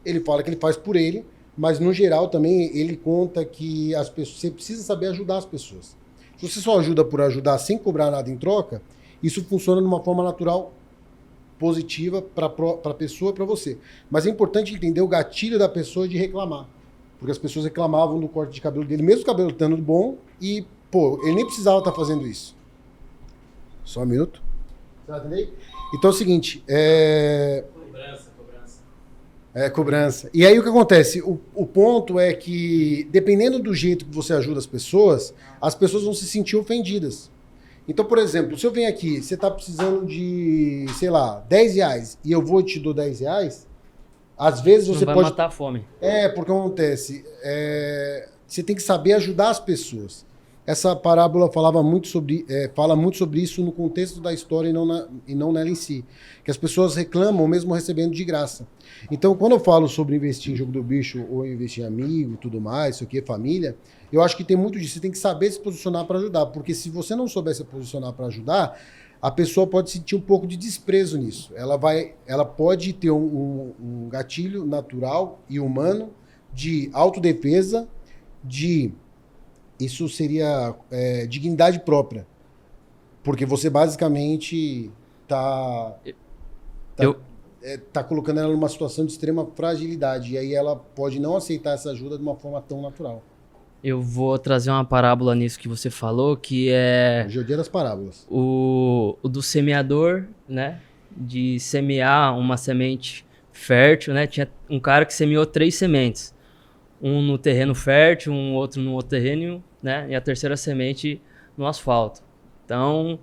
Ele fala que ele faz por ele, mas no geral também ele conta que você precisa saber ajudar as pessoas. Se você só ajuda por ajudar sem cobrar nada em troca, isso funciona de uma forma natural, positiva para a pessoa e para você. Mas é importante entender o gatilho da pessoa de reclamar. Porque as pessoas reclamavam do corte de cabelo dele, mesmo o cabelo estando bom, e, pô, ele nem precisava estar fazendo isso. Só um minuto. Você vai entender? Então é o seguinte, cobrança. E aí o que acontece? O ponto é que, dependendo do jeito que você ajuda as pessoas vão se sentir ofendidas. Então, por exemplo, se eu venho aqui, você está precisando de, sei lá, R$10 e eu vou e te dou R$10, às vezes você vai pode... matar a fome. Porque acontece, você tem que saber ajudar as pessoas. Essa parábola fala muito sobre isso no contexto da história e não nela em si. Que as pessoas reclamam mesmo recebendo de graça. Então, quando eu falo sobre investir em jogo do bicho ou investir em amigo e tudo mais, isso aqui, família, eu acho que tem muito disso. Você tem que saber se posicionar para ajudar. Porque se você não souber se posicionar para ajudar, a pessoa pode sentir um pouco de desprezo nisso. Ela pode ter um gatilho natural e humano de autodefesa, isso seria dignidade própria. Porque você basicamente tá colocando ela numa situação de extrema fragilidade. E aí ela pode não aceitar essa ajuda de uma forma tão natural. Eu vou trazer uma parábola nisso que você falou, que é... Hoje é o dia das parábolas. O do semeador, né? De semear uma semente fértil, né? Tinha um cara que semeou 3 sementes. Um no terreno fértil, um outro no outro terreno, né? E a terceira semente no asfalto. Então,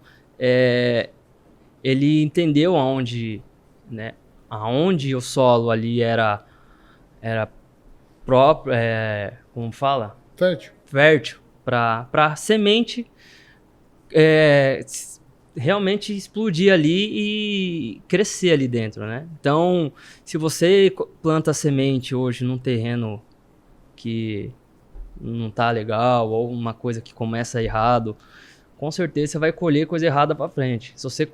ele entendeu aonde o solo ali era próprio, como fala? Fértil para a semente realmente explodir ali e crescer ali dentro, né? Então, se você planta a semente hoje num terreno que não tá legal ou uma coisa que começa errado, com certeza você vai colher coisa errada para frente. Se você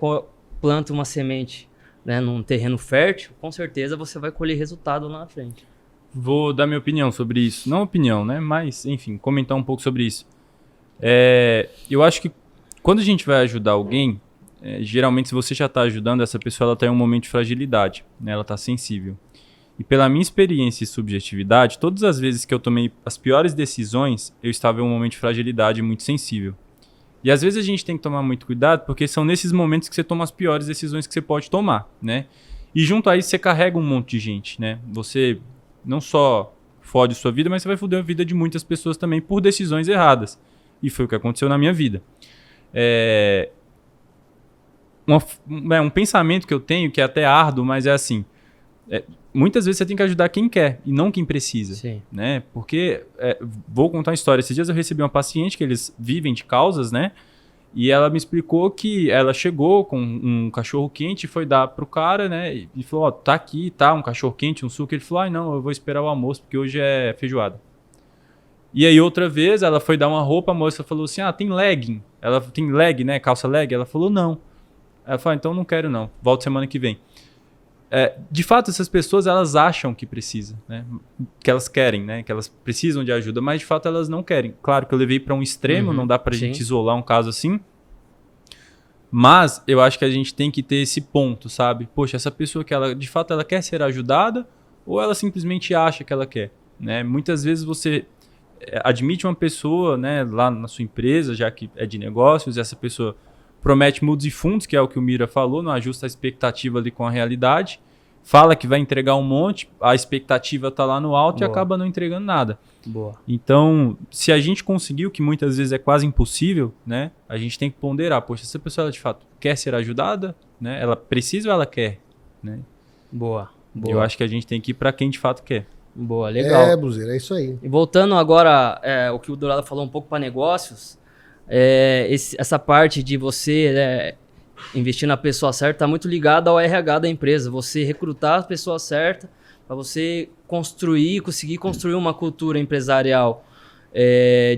planta uma semente, né, num terreno fértil, com certeza você vai colher resultado lá na frente. Vou dar minha opinião sobre isso. Não opinião, né? Mas, enfim, comentar um pouco sobre isso. Eu acho que quando a gente vai ajudar alguém, geralmente se você já está ajudando, essa pessoa ela está em um momento de fragilidade, né? Ela está sensível. E pela minha experiência e subjetividade, todas as vezes que eu tomei as piores decisões, eu estava em um momento de fragilidade muito sensível. E às vezes a gente tem que tomar muito cuidado, porque são nesses momentos que você toma as piores decisões que você pode tomar, né? E junto a isso você carrega um monte de gente, né? Você não só fode sua vida, mas você vai foder a vida de muitas pessoas também por decisões erradas. E foi o que aconteceu na minha vida. Um pensamento que eu tenho, que é até árduo, mas é assim... muitas vezes você tem que ajudar quem quer e não quem precisa. Sim. Né? Porque, vou contar uma história. Esses dias eu recebi uma paciente que eles vivem de causas, né? E ela me explicou que ela chegou com um cachorro quente e foi dar pro cara, né? E falou, tá aqui, tá, um cachorro quente, um suco. Ele falou, não, eu vou esperar o almoço porque hoje é feijoada. E aí outra vez ela foi dar uma roupa, a moça falou assim, tem legging. Ela tem leg, né? Calça leg? Ela falou, não. Ela falou, então não quero não, volto semana que vem. de fato, essas pessoas, elas acham que precisam, né? Que elas querem, né? Que elas precisam de ajuda, mas de fato elas não querem. Claro que eu levei para um extremo, não dá pra gente isolar um caso assim, mas eu acho que a gente tem que ter esse ponto, sabe? Poxa, essa pessoa que ela, de fato, ela quer ser ajudada ou ela simplesmente acha que ela quer, né? Muitas vezes você admite uma pessoa, né, lá na sua empresa, já que é de negócios, e essa pessoa promete mundos e fundos, que é o que o Mira falou, não ajusta a expectativa ali com a realidade, fala que vai entregar um monte, a expectativa está lá no alto e acaba não entregando nada. Boa. Então, se a gente conseguiu, que muitas vezes é quase impossível, né, a gente tem que ponderar, poxa, essa pessoa ela, de fato quer ser ajudada, né, ela precisa ou ela quer, né? Boa. Eu acho que a gente tem que ir para quem de fato quer. Boa, legal. Buzeiro, é isso aí. E voltando agora, o que o Dourado falou um pouco para negócios, essa parte de você investir na pessoa certa está muito ligada ao RH da empresa. Você recrutar a pessoa certa para você conseguir construir uma cultura empresarial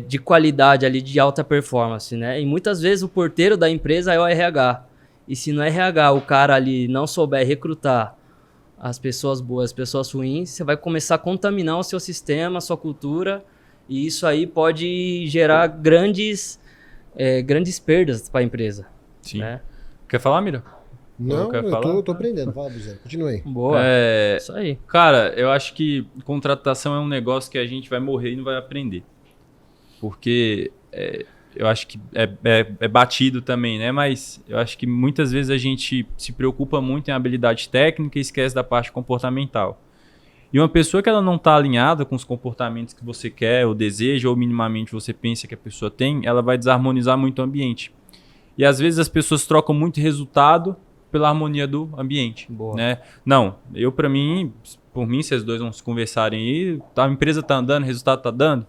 de qualidade ali, de alta performance, né? E muitas vezes o porteiro da empresa é o RH. E se no RH o cara ali não souber recrutar as pessoas boas, as pessoas ruins, você vai começar a contaminar o seu sistema, a sua cultura, e isso aí pode gerar grandes perdas para a empresa. Sim. Né? Quer falar, Mira? Não, eu tô aprendendo. Fala, Buzeiro. Continue aí. Boa. Isso aí. Cara, eu acho que contratação é um negócio que a gente vai morrer e não vai aprender. Porque eu acho que é batido também, né? Mas eu acho que muitas vezes a gente se preocupa muito em habilidade técnica e esquece da parte comportamental. E uma pessoa que ela não está alinhada com os comportamentos que você quer, ou deseja, ou minimamente você pensa que a pessoa tem, ela vai desarmonizar muito o ambiente. E às vezes as pessoas trocam muito resultado pela harmonia do ambiente. Boa. Né? Não, por mim, se as dois vão se conversarem aí, a empresa está andando, o resultado está dando.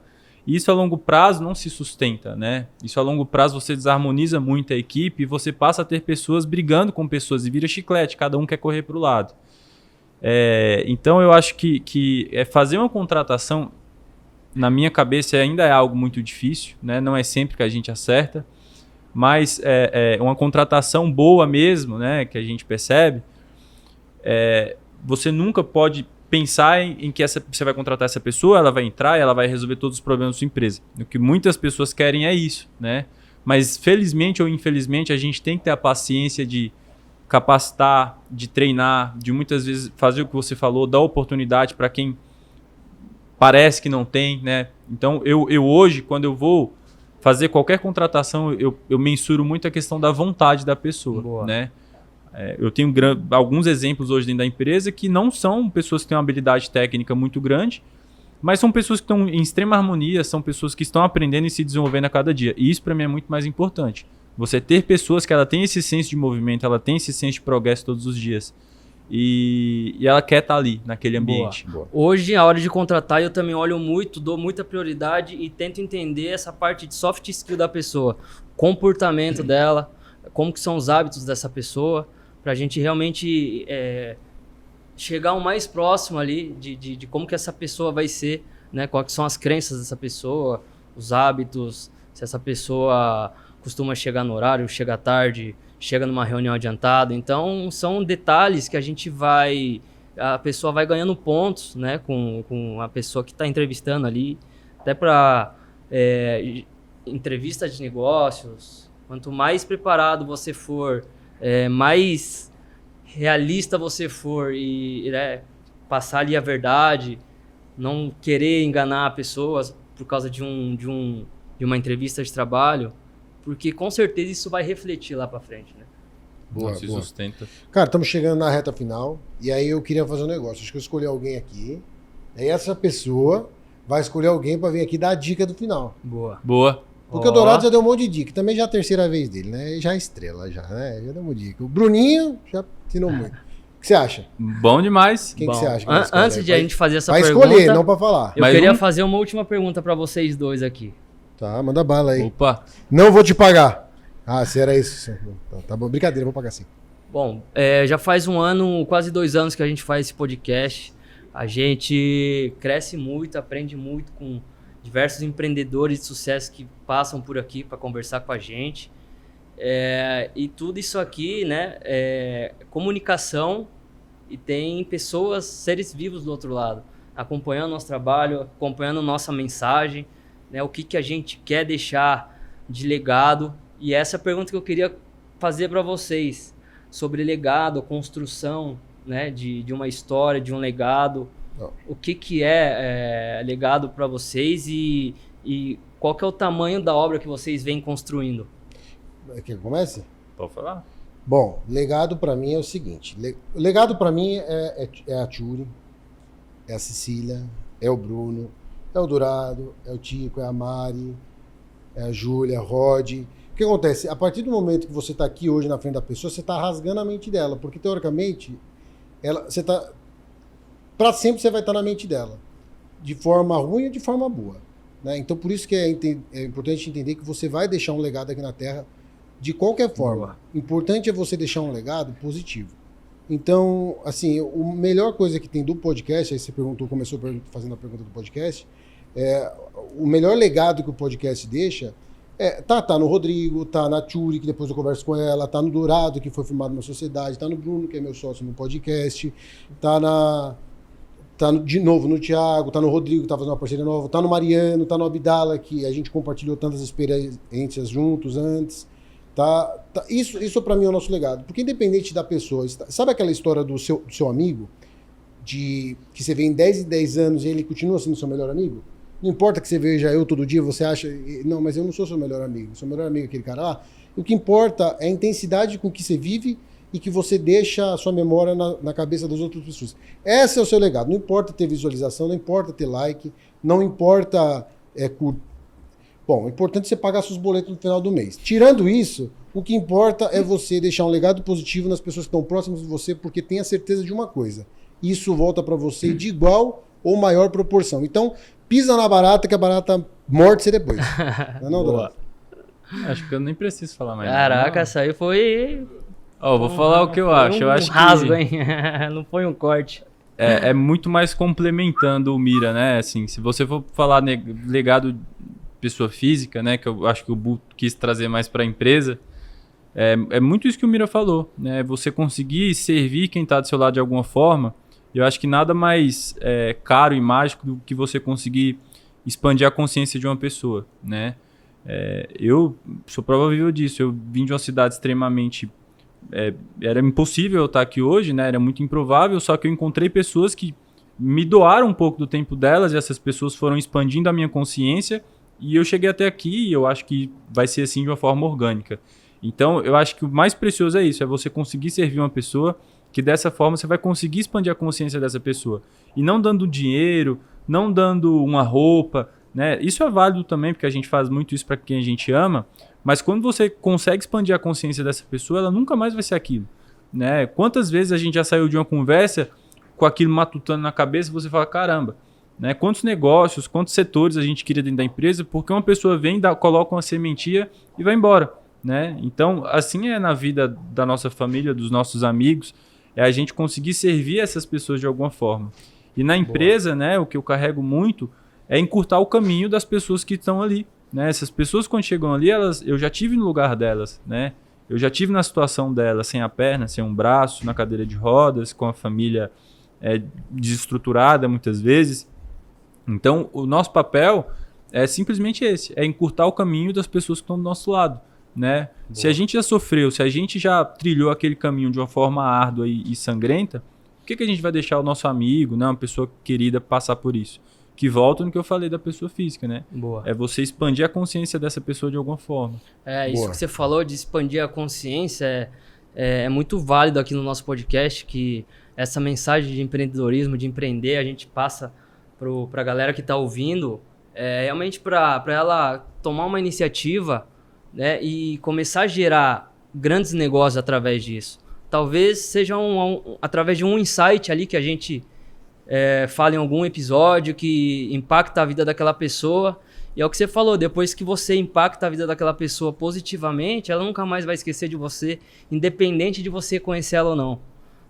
E isso a longo prazo não se sustenta, né? Isso a longo prazo você desarmoniza muito a equipe e você passa a ter pessoas brigando com pessoas e vira chiclete, cada um quer correr para o lado. Então eu acho que fazer uma contratação, na minha cabeça, ainda é algo muito difícil, né? Não é sempre que a gente acerta, mas uma contratação boa mesmo, né? Que a gente percebe, você nunca pode pensar em que você vai contratar essa pessoa, ela vai entrar e ela vai resolver todos os problemas da sua empresa. O que muitas pessoas querem é isso, né? Mas felizmente ou infelizmente a gente tem que ter a paciência de capacitar, de treinar, de muitas vezes fazer o que você falou, dar oportunidade para quem parece que não tem, né? Então eu hoje, quando eu vou fazer qualquer contratação, eu mensuro muito a questão da vontade da pessoa. Boa. Né? Eu tenho alguns exemplos hoje dentro da empresa que não são pessoas que têm uma habilidade técnica muito grande, mas são pessoas que estão em extrema harmonia, são pessoas que estão aprendendo e se desenvolvendo a cada dia. E isso para mim é muito mais importante. Você ter pessoas que ela tem esse senso de movimento, ela tem esse senso de progresso todos os dias. E ela quer estar ali, naquele ambiente. Boa. Hoje, a hora de contratar, eu também olho muito, dou muita prioridade e tento entender essa parte de soft skill da pessoa. Comportamento dela, como que são os hábitos dessa pessoa, para a gente realmente chegar o mais próximo ali de como que essa pessoa vai ser, né? Quais são as crenças dessa pessoa, os hábitos, se essa pessoa costuma chegar no horário, chega tarde, chega numa reunião adiantada. Então, são detalhes que a pessoa vai ganhando pontos, né, com a pessoa que está entrevistando ali, até para entrevista de negócios. Quanto mais preparado você for, mais realista você for e passar ali a verdade, não querer enganar pessoas por causa de uma entrevista de trabalho, porque com certeza isso vai refletir lá para frente, né? Boa, se sustenta. Cara, estamos chegando na reta final e aí eu queria fazer um negócio. Acho que eu escolhi alguém aqui. Aí essa pessoa vai escolher alguém para vir aqui dar a dica do final. Boa. Porque o Dourado já deu um monte de dica. Também já é a terceira vez dele, né? Já é estrela, né? Já deu uma dica. O Bruninho já ensinou muito. O que você acha? Bom demais. Quem que você acha? Antes de a gente fazer essa pergunta... Vai escolher, não para falar. Eu queria fazer uma última pergunta para vocês dois aqui. Tá, manda bala aí. Opa. Não vou te pagar. Se era isso. Tá bom, brincadeira, vou pagar sim. Bom, já faz um ano, quase 2 anos que a gente faz esse podcast. A gente cresce muito, aprende muito com diversos empreendedores de sucesso que passam por aqui para conversar com a gente. E tudo isso aqui, né, comunicação e tem pessoas, seres vivos do outro lado, acompanhando nosso trabalho, acompanhando nossa mensagem, né? O que a gente quer deixar de legado. E essa é a pergunta que eu queria fazer para vocês, sobre legado, construção, né? de uma história, de um legado. O que é legado para vocês e qual que é o tamanho da obra que vocês vêm construindo? Quer que eu comece? Pode falar. Bom, legado para mim é o seguinte. Legado para mim é a Tchuri, é a Cecília, é o Bruno, é o Dourado, é o Tico, é a Mari, é a Júlia, Rod. O que acontece? A partir do momento que você está aqui hoje na frente da pessoa, você está rasgando a mente dela, porque teoricamente, para sempre você vai estar na mente dela, de forma ruim ou de forma boa. Né? Então, por isso que é importante entender que você vai deixar um legado aqui na Terra de qualquer forma. Boa. Importante é você deixar um legado positivo. Então, assim, a melhor coisa que tem do podcast, aí você começou fazendo a pergunta do podcast, o melhor legado que o podcast deixa tá no Rodrigo, tá na Tchuri, que depois eu converso com ela, tá no Dourado, que foi filmado na Sociedade, tá no Bruno, que é meu sócio no podcast, de novo no Thiago, tá no Rodrigo, que tá fazendo uma parceria nova, tá no Mariano, tá no Abdala, que a gente compartilhou tantas experiências juntos antes. Isso para mim é o nosso legado. Porque independente da pessoa, sabe aquela história do seu amigo, que você vê em 10 e 10 anos e ele continua sendo seu melhor amigo? Não importa que você veja eu todo dia, você acha, não, mas eu não sou seu melhor amigo, seu melhor amigo é aquele cara lá. O que importa é a intensidade com que você vive e que você deixa a sua memória na cabeça das outras pessoas. Esse é o seu legado. Não importa ter visualização, não importa ter like, não importa Bom, é importante você pagar seus boletos no final do mês. Tirando isso, o que importa é você deixar um legado positivo nas pessoas que estão próximas de você, porque tenha certeza de uma coisa. Isso volta para você de igual ou maior proporção. Então, pisa na barata, que a barata morde-se depois. Não, Dourado? Acho que eu nem preciso falar mais. Caraca, essa aí foi... Vou falar o que eu acho. Eu acho rasgo, hein? Não foi um corte. É muito mais complementando o Mira, né? Assim, se você for falar legado pessoa física, né, que eu acho que o Bu quis trazer mais para a empresa, é muito isso que o Mira falou, né? Você conseguir servir quem está do seu lado de alguma forma. Eu acho que nada mais caro e mágico do que você conseguir expandir a consciência de uma pessoa, né? Eu sou prova viva disso. Eu vim de uma cidade extremamente... era impossível eu estar aqui hoje, né? Era muito improvável, só que eu encontrei pessoas que me doaram um pouco do tempo delas e essas pessoas foram expandindo a minha consciência. E eu cheguei até aqui e eu acho que vai ser assim de uma forma orgânica. Então, eu acho que o mais precioso é isso, é você conseguir servir uma pessoa que dessa forma você vai conseguir expandir a consciência dessa pessoa. E não dando dinheiro, não dando uma roupa, né? Isso é válido também, porque a gente faz muito isso para quem a gente ama, mas quando você consegue expandir a consciência dessa pessoa, ela nunca mais vai ser aquilo, né? Quantas vezes a gente já saiu de uma conversa com aquilo matutando na cabeça e você fala, caramba, né? Quantos negócios, quantos setores a gente queria dentro da empresa, porque uma pessoa vem, coloca uma sementia e vai embora, né? Então, assim é na vida da nossa família, dos nossos amigos, é a gente conseguir servir essas pessoas de alguma forma. E na empresa, né, o que eu carrego muito é encurtar o caminho das pessoas que estão ali, né? Essas pessoas, quando chegam ali, eu já tive no lugar delas, né? Eu já tive na situação delas, sem a perna, sem um braço, na cadeira de rodas, com a família desestruturada muitas vezes. Então, o nosso papel é simplesmente esse, é encurtar o caminho das pessoas que estão do nosso lado, né? Se a gente já sofreu, se a gente já trilhou aquele caminho de uma forma árdua e sangrenta, por que a gente vai deixar o nosso amigo, né, uma pessoa querida, passar por isso? Que volta no que eu falei da pessoa física, né? Boa. É você expandir a consciência dessa pessoa de alguma forma. Isso que você falou de expandir a consciência é muito válido aqui no nosso podcast, que essa mensagem de empreendedorismo, de empreender, a gente passa para a galera que está ouvindo, realmente para ela tomar uma iniciativa, né, e começar a gerar grandes negócios através disso. Talvez seja através de um insight ali que a gente fala em algum episódio que impacta a vida daquela pessoa. E é o que você falou, depois que você impacta a vida daquela pessoa positivamente, ela nunca mais vai esquecer de você, independente de você conhecer ela ou não.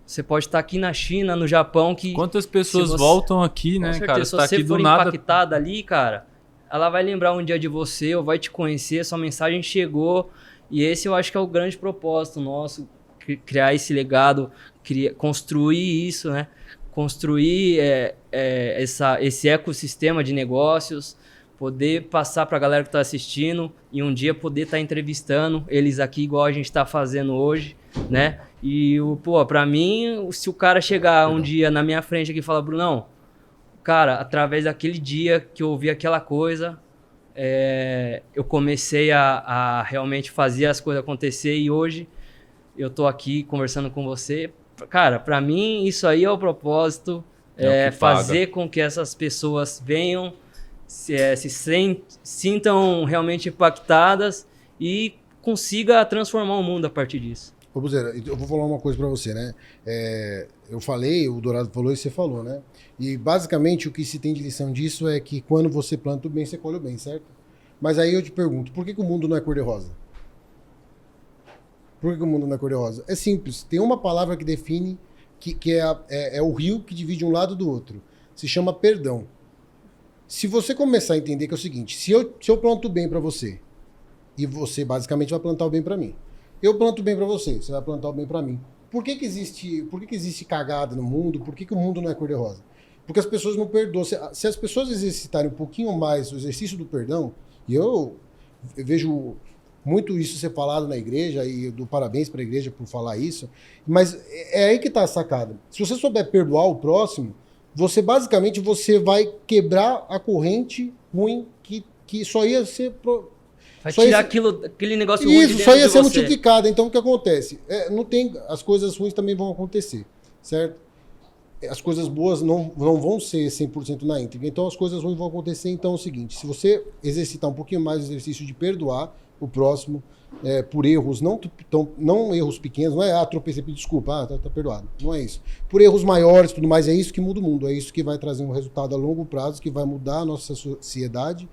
Você pode estar aqui na China, no Japão, que... Quantas pessoas voltam aqui, né, cara? Se você for impactada ali, cara, ela vai lembrar um dia de você, ou vai te conhecer, sua mensagem chegou. E esse eu acho que é o grande propósito nosso, criar esse legado, construir isso, né? Construir esse ecossistema de negócios, poder passar para a galera que está assistindo e um dia poder estar entrevistando eles aqui igual a gente está fazendo hoje, né? E, para mim, se o cara chegar um dia na minha frente aqui e falar, Brunão, cara, através daquele dia que eu ouvi aquela coisa, eu comecei a realmente fazer as coisas acontecer e hoje eu tô aqui conversando com você. Cara, para mim isso aí é o propósito, fazer com que essas pessoas venham, sintam realmente impactadas e consiga transformar o mundo a partir disso. Ô, Buzeira, eu vou falar uma coisa pra você, né? Eu falei, o Dourado falou e você falou, né? E basicamente o que se tem de lição disso é que quando você planta o bem, você colhe o bem, certo? Mas aí eu te pergunto, por que o mundo não é cor-de-rosa? Por que o mundo não é cor-de-rosa? É simples, tem uma palavra que define que é o rio que divide um lado do outro. Se chama perdão. Se você começar a entender que é o seguinte, se eu planto o bem pra você, e você basicamente vai plantar o bem pra mim. Eu planto o bem pra você, você vai plantar o bem pra mim. Por que existe cagada no mundo? Por que o mundo não é cor-de-rosa? Porque as pessoas não perdoam. Se as pessoas exercitarem um pouquinho mais o exercício do perdão, e eu vejo muito isso ser falado na igreja, e eu dou parabéns para a igreja por falar isso, mas é aí que está a sacada. Se você souber perdoar o próximo, você basicamente vai quebrar a corrente ruim que só ia ser... Vai tirar aquele negócio ruim de dentro Isso, só ia ser você. multiplicado. Então, o que acontece? As coisas ruins também vão acontecer, certo? As coisas boas não vão ser 100% na íntegra. Então, as coisas ruins vão acontecer. Então, é o seguinte, se você exercitar um pouquinho mais o exercício de perdoar o próximo por erros, não erros pequenos, não é, tropecei, desculpa, tá perdoado. Não é isso. Por erros maiores, tudo mais, é isso que muda o mundo. É isso que vai trazer um resultado a longo prazo, que vai mudar a nossa sociedade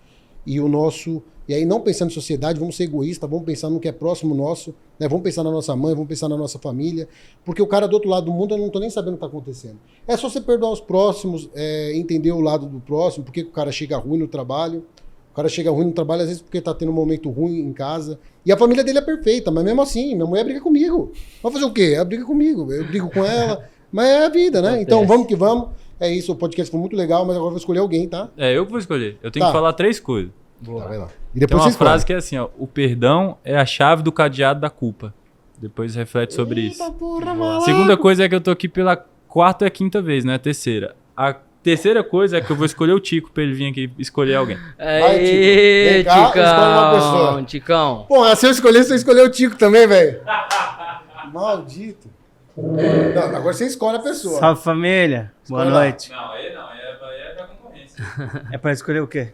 e o nosso... E aí, não pensando em sociedade, vamos ser egoístas, vamos pensar no que é próximo nosso, né? Vamos pensar na nossa mãe, vamos pensar na nossa família, porque o cara do outro lado do mundo, eu não tô nem sabendo o que está acontecendo. É só você perdoar os próximos, entender o lado do próximo, porque o cara chega ruim no trabalho. O cara chega ruim no trabalho, às vezes porque tá tendo um momento ruim em casa. E a família dele é perfeita, mas mesmo assim, minha mulher briga comigo. Vai fazer o quê? Ela briga comigo, eu brigo com ela, mas é a vida, né? Então, vamos que vamos. É isso, o podcast foi muito legal, mas agora eu vou escolher alguém, tá? Eu que vou escolher. Eu tenho que falar 3 coisas. Boa. Tá, vai lá. E depois tem uma frase que é assim, ó, o perdão é a chave do cadeado da culpa. Depois reflete sobre isso. Segunda coisa é que eu tô aqui pela 4ª e 5ª vez, né? Terceira. A terceira coisa é que eu vou escolher o Tico pra ele vir aqui escolher alguém. Vai, Tico. Escolhe uma pessoa. Ticão. Pô, se eu escolher, você escolheu o Tico também, velho. Maldito. Não, agora você escolhe a pessoa. Salve, família. Boa noite. Não, aí não. É da concorrência. É pra escolher o quê?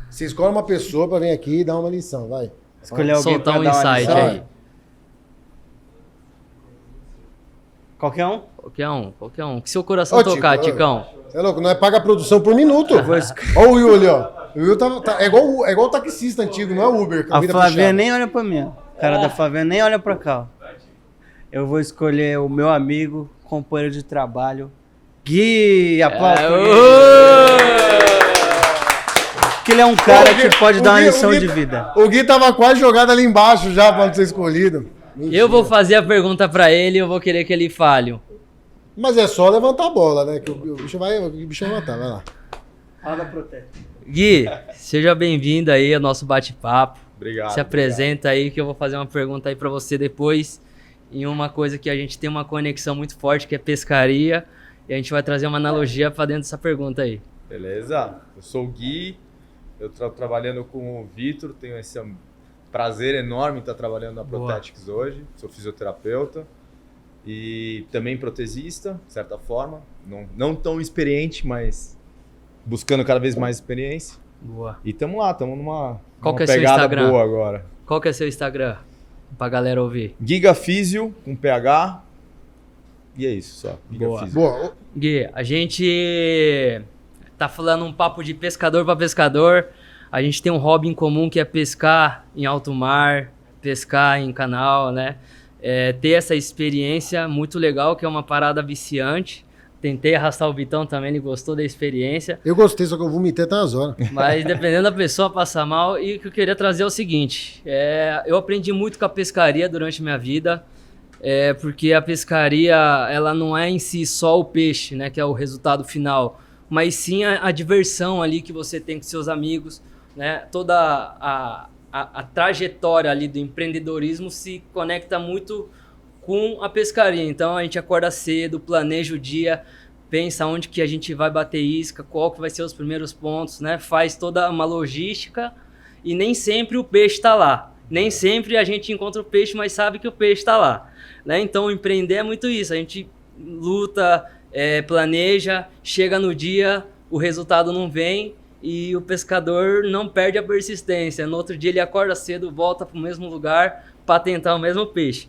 Você escolhe uma pessoa pra vir aqui e dar uma lição, vai. Escolher alguém soltar pra um dar uma insight lição? aí. Qualquer um? Qualquer um. Que seu coração tocar, Tico, Ticão. Você é louco, não é paga a produção por minuto. Olha o Will ali, ó. O Will é igual o taxista antigo, não é o Uber. A Flavinha nem olha pra mim. O cara da Flavinha nem olha pra cá. Ó. Eu vou escolher o meu amigo, companheiro de trabalho, Gui. Aplausos. Que ele é um cara que pode dar uma lição de vida. O Gui tava quase jogado ali embaixo já pra não ser escolhido. Mentira. Eu vou fazer a pergunta pra ele e eu vou querer que ele fale. Mas é só levantar a bola, né? Que o bicho vai levantar, vai lá. Roda Protect. Gui, seja bem-vindo aí ao nosso bate-papo. Obrigado. Se apresenta aí que eu vou fazer uma pergunta aí pra você depois. Em uma coisa que a gente tem uma conexão muito forte, que é pescaria. E a gente vai trazer uma analogia pra dentro dessa pergunta aí. Beleza? Eu sou o Gui, eu estou trabalhando com o Vitor, tenho esse prazer enorme em estar trabalhando na Protetics hoje. Sou fisioterapeuta e também protesista, de certa forma. Não tão experiente, mas buscando cada vez mais experiência. Boa. E estamos lá, estamos numa que é pegada seu Instagram? boa agora. Qual que é seu Instagram? Pra galera ouvir. Giga Físio, com PH. E é isso só. Giga Boa. Físio. Boa. Gui, a gente tá falando um papo de pescador para pescador. A gente tem um hobby em comum que é pescar em alto mar, pescar em canal, né? Ter essa experiência muito legal, que é uma parada viciante. Tentei arrastar o Vitão também, ele gostou da experiência. Eu gostei, só que eu vomitei até umas horas. Mas dependendo da pessoa, passa mal. E o que eu queria trazer é o seguinte. Eu aprendi muito com a pescaria durante a minha vida. porque a pescaria, ela não é em si só o peixe, né, que é o resultado final, mas sim a diversão ali que você tem com seus amigos, né, toda a trajetória ali do empreendedorismo se conecta muito com a pescaria. Então a gente acorda cedo, planeja o dia, pensa onde que a gente vai bater isca, qual que vai ser os primeiros pontos, né, faz toda uma logística e nem sempre o peixe está lá. Nem sempre a gente encontra o peixe, mas sabe que o peixe está lá, né? Então, empreender é muito isso. A gente luta, planeja, chega no dia, o resultado não vem e o pescador não perde a persistência. No outro dia ele acorda cedo, volta para o mesmo lugar para tentar o mesmo peixe.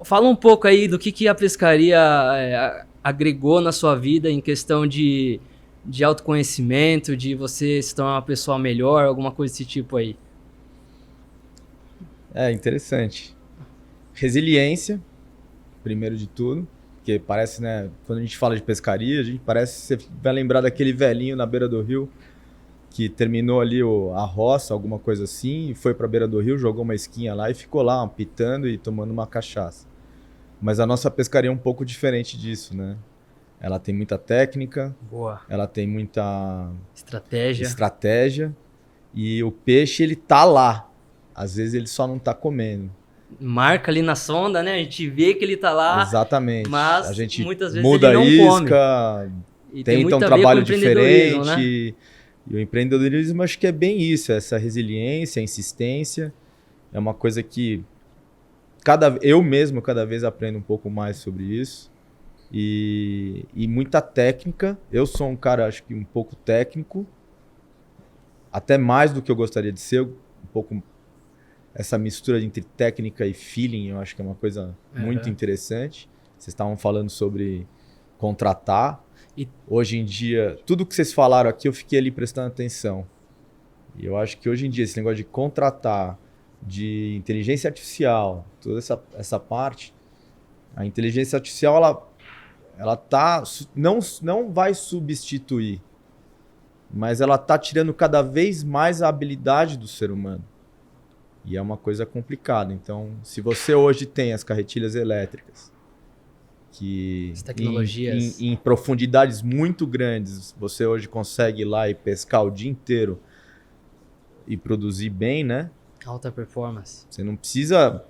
Fala um pouco aí do que a pescaria agregou na sua vida em questão de autoconhecimento, de você se tornar uma pessoa melhor, alguma coisa desse tipo aí. Interessante. Resiliência, primeiro de tudo, porque parece, né, quando a gente fala de pescaria, a gente parece, você vai lembrar daquele velhinho na beira do rio que terminou ali a roça, alguma coisa assim, e foi para a beira do rio, jogou uma isquinha lá e ficou lá pitando e tomando uma cachaça. Mas a nossa pescaria é um pouco diferente disso, né? Ela tem muita técnica, boa, ela tem muita estratégia e o peixe, ele tá lá. Às vezes ele só não tá comendo. Marca ali na sonda, né? A gente vê que ele tá lá. Exatamente. Mas a gente muitas vezes muda ele não a isca, come. tenta um trabalho diferente. Né? E o empreendedorismo, acho que é bem isso, essa resiliência, insistência. É uma coisa que eu mesmo cada vez aprendo um pouco mais sobre isso. E muita técnica. Eu sou um cara, acho que um pouco técnico, até mais do que eu gostaria de ser, um pouco. Essa mistura entre técnica e feeling, eu acho que é uma coisa muito interessante. Vocês estavam falando sobre contratar. Hoje em dia, tudo que vocês falaram aqui, eu fiquei ali prestando atenção. E eu acho que hoje em dia, esse negócio de contratar, de inteligência artificial, toda essa parte, a inteligência artificial, ela não vai substituir, mas ela está tirando cada vez mais a habilidade do ser humano. E é uma coisa complicada. Então, se você hoje tem as carretilhas elétricas, que as tecnologias em profundidades muito grandes, você hoje consegue ir lá e pescar o dia inteiro e produzir bem, né? Alta performance. Você não precisa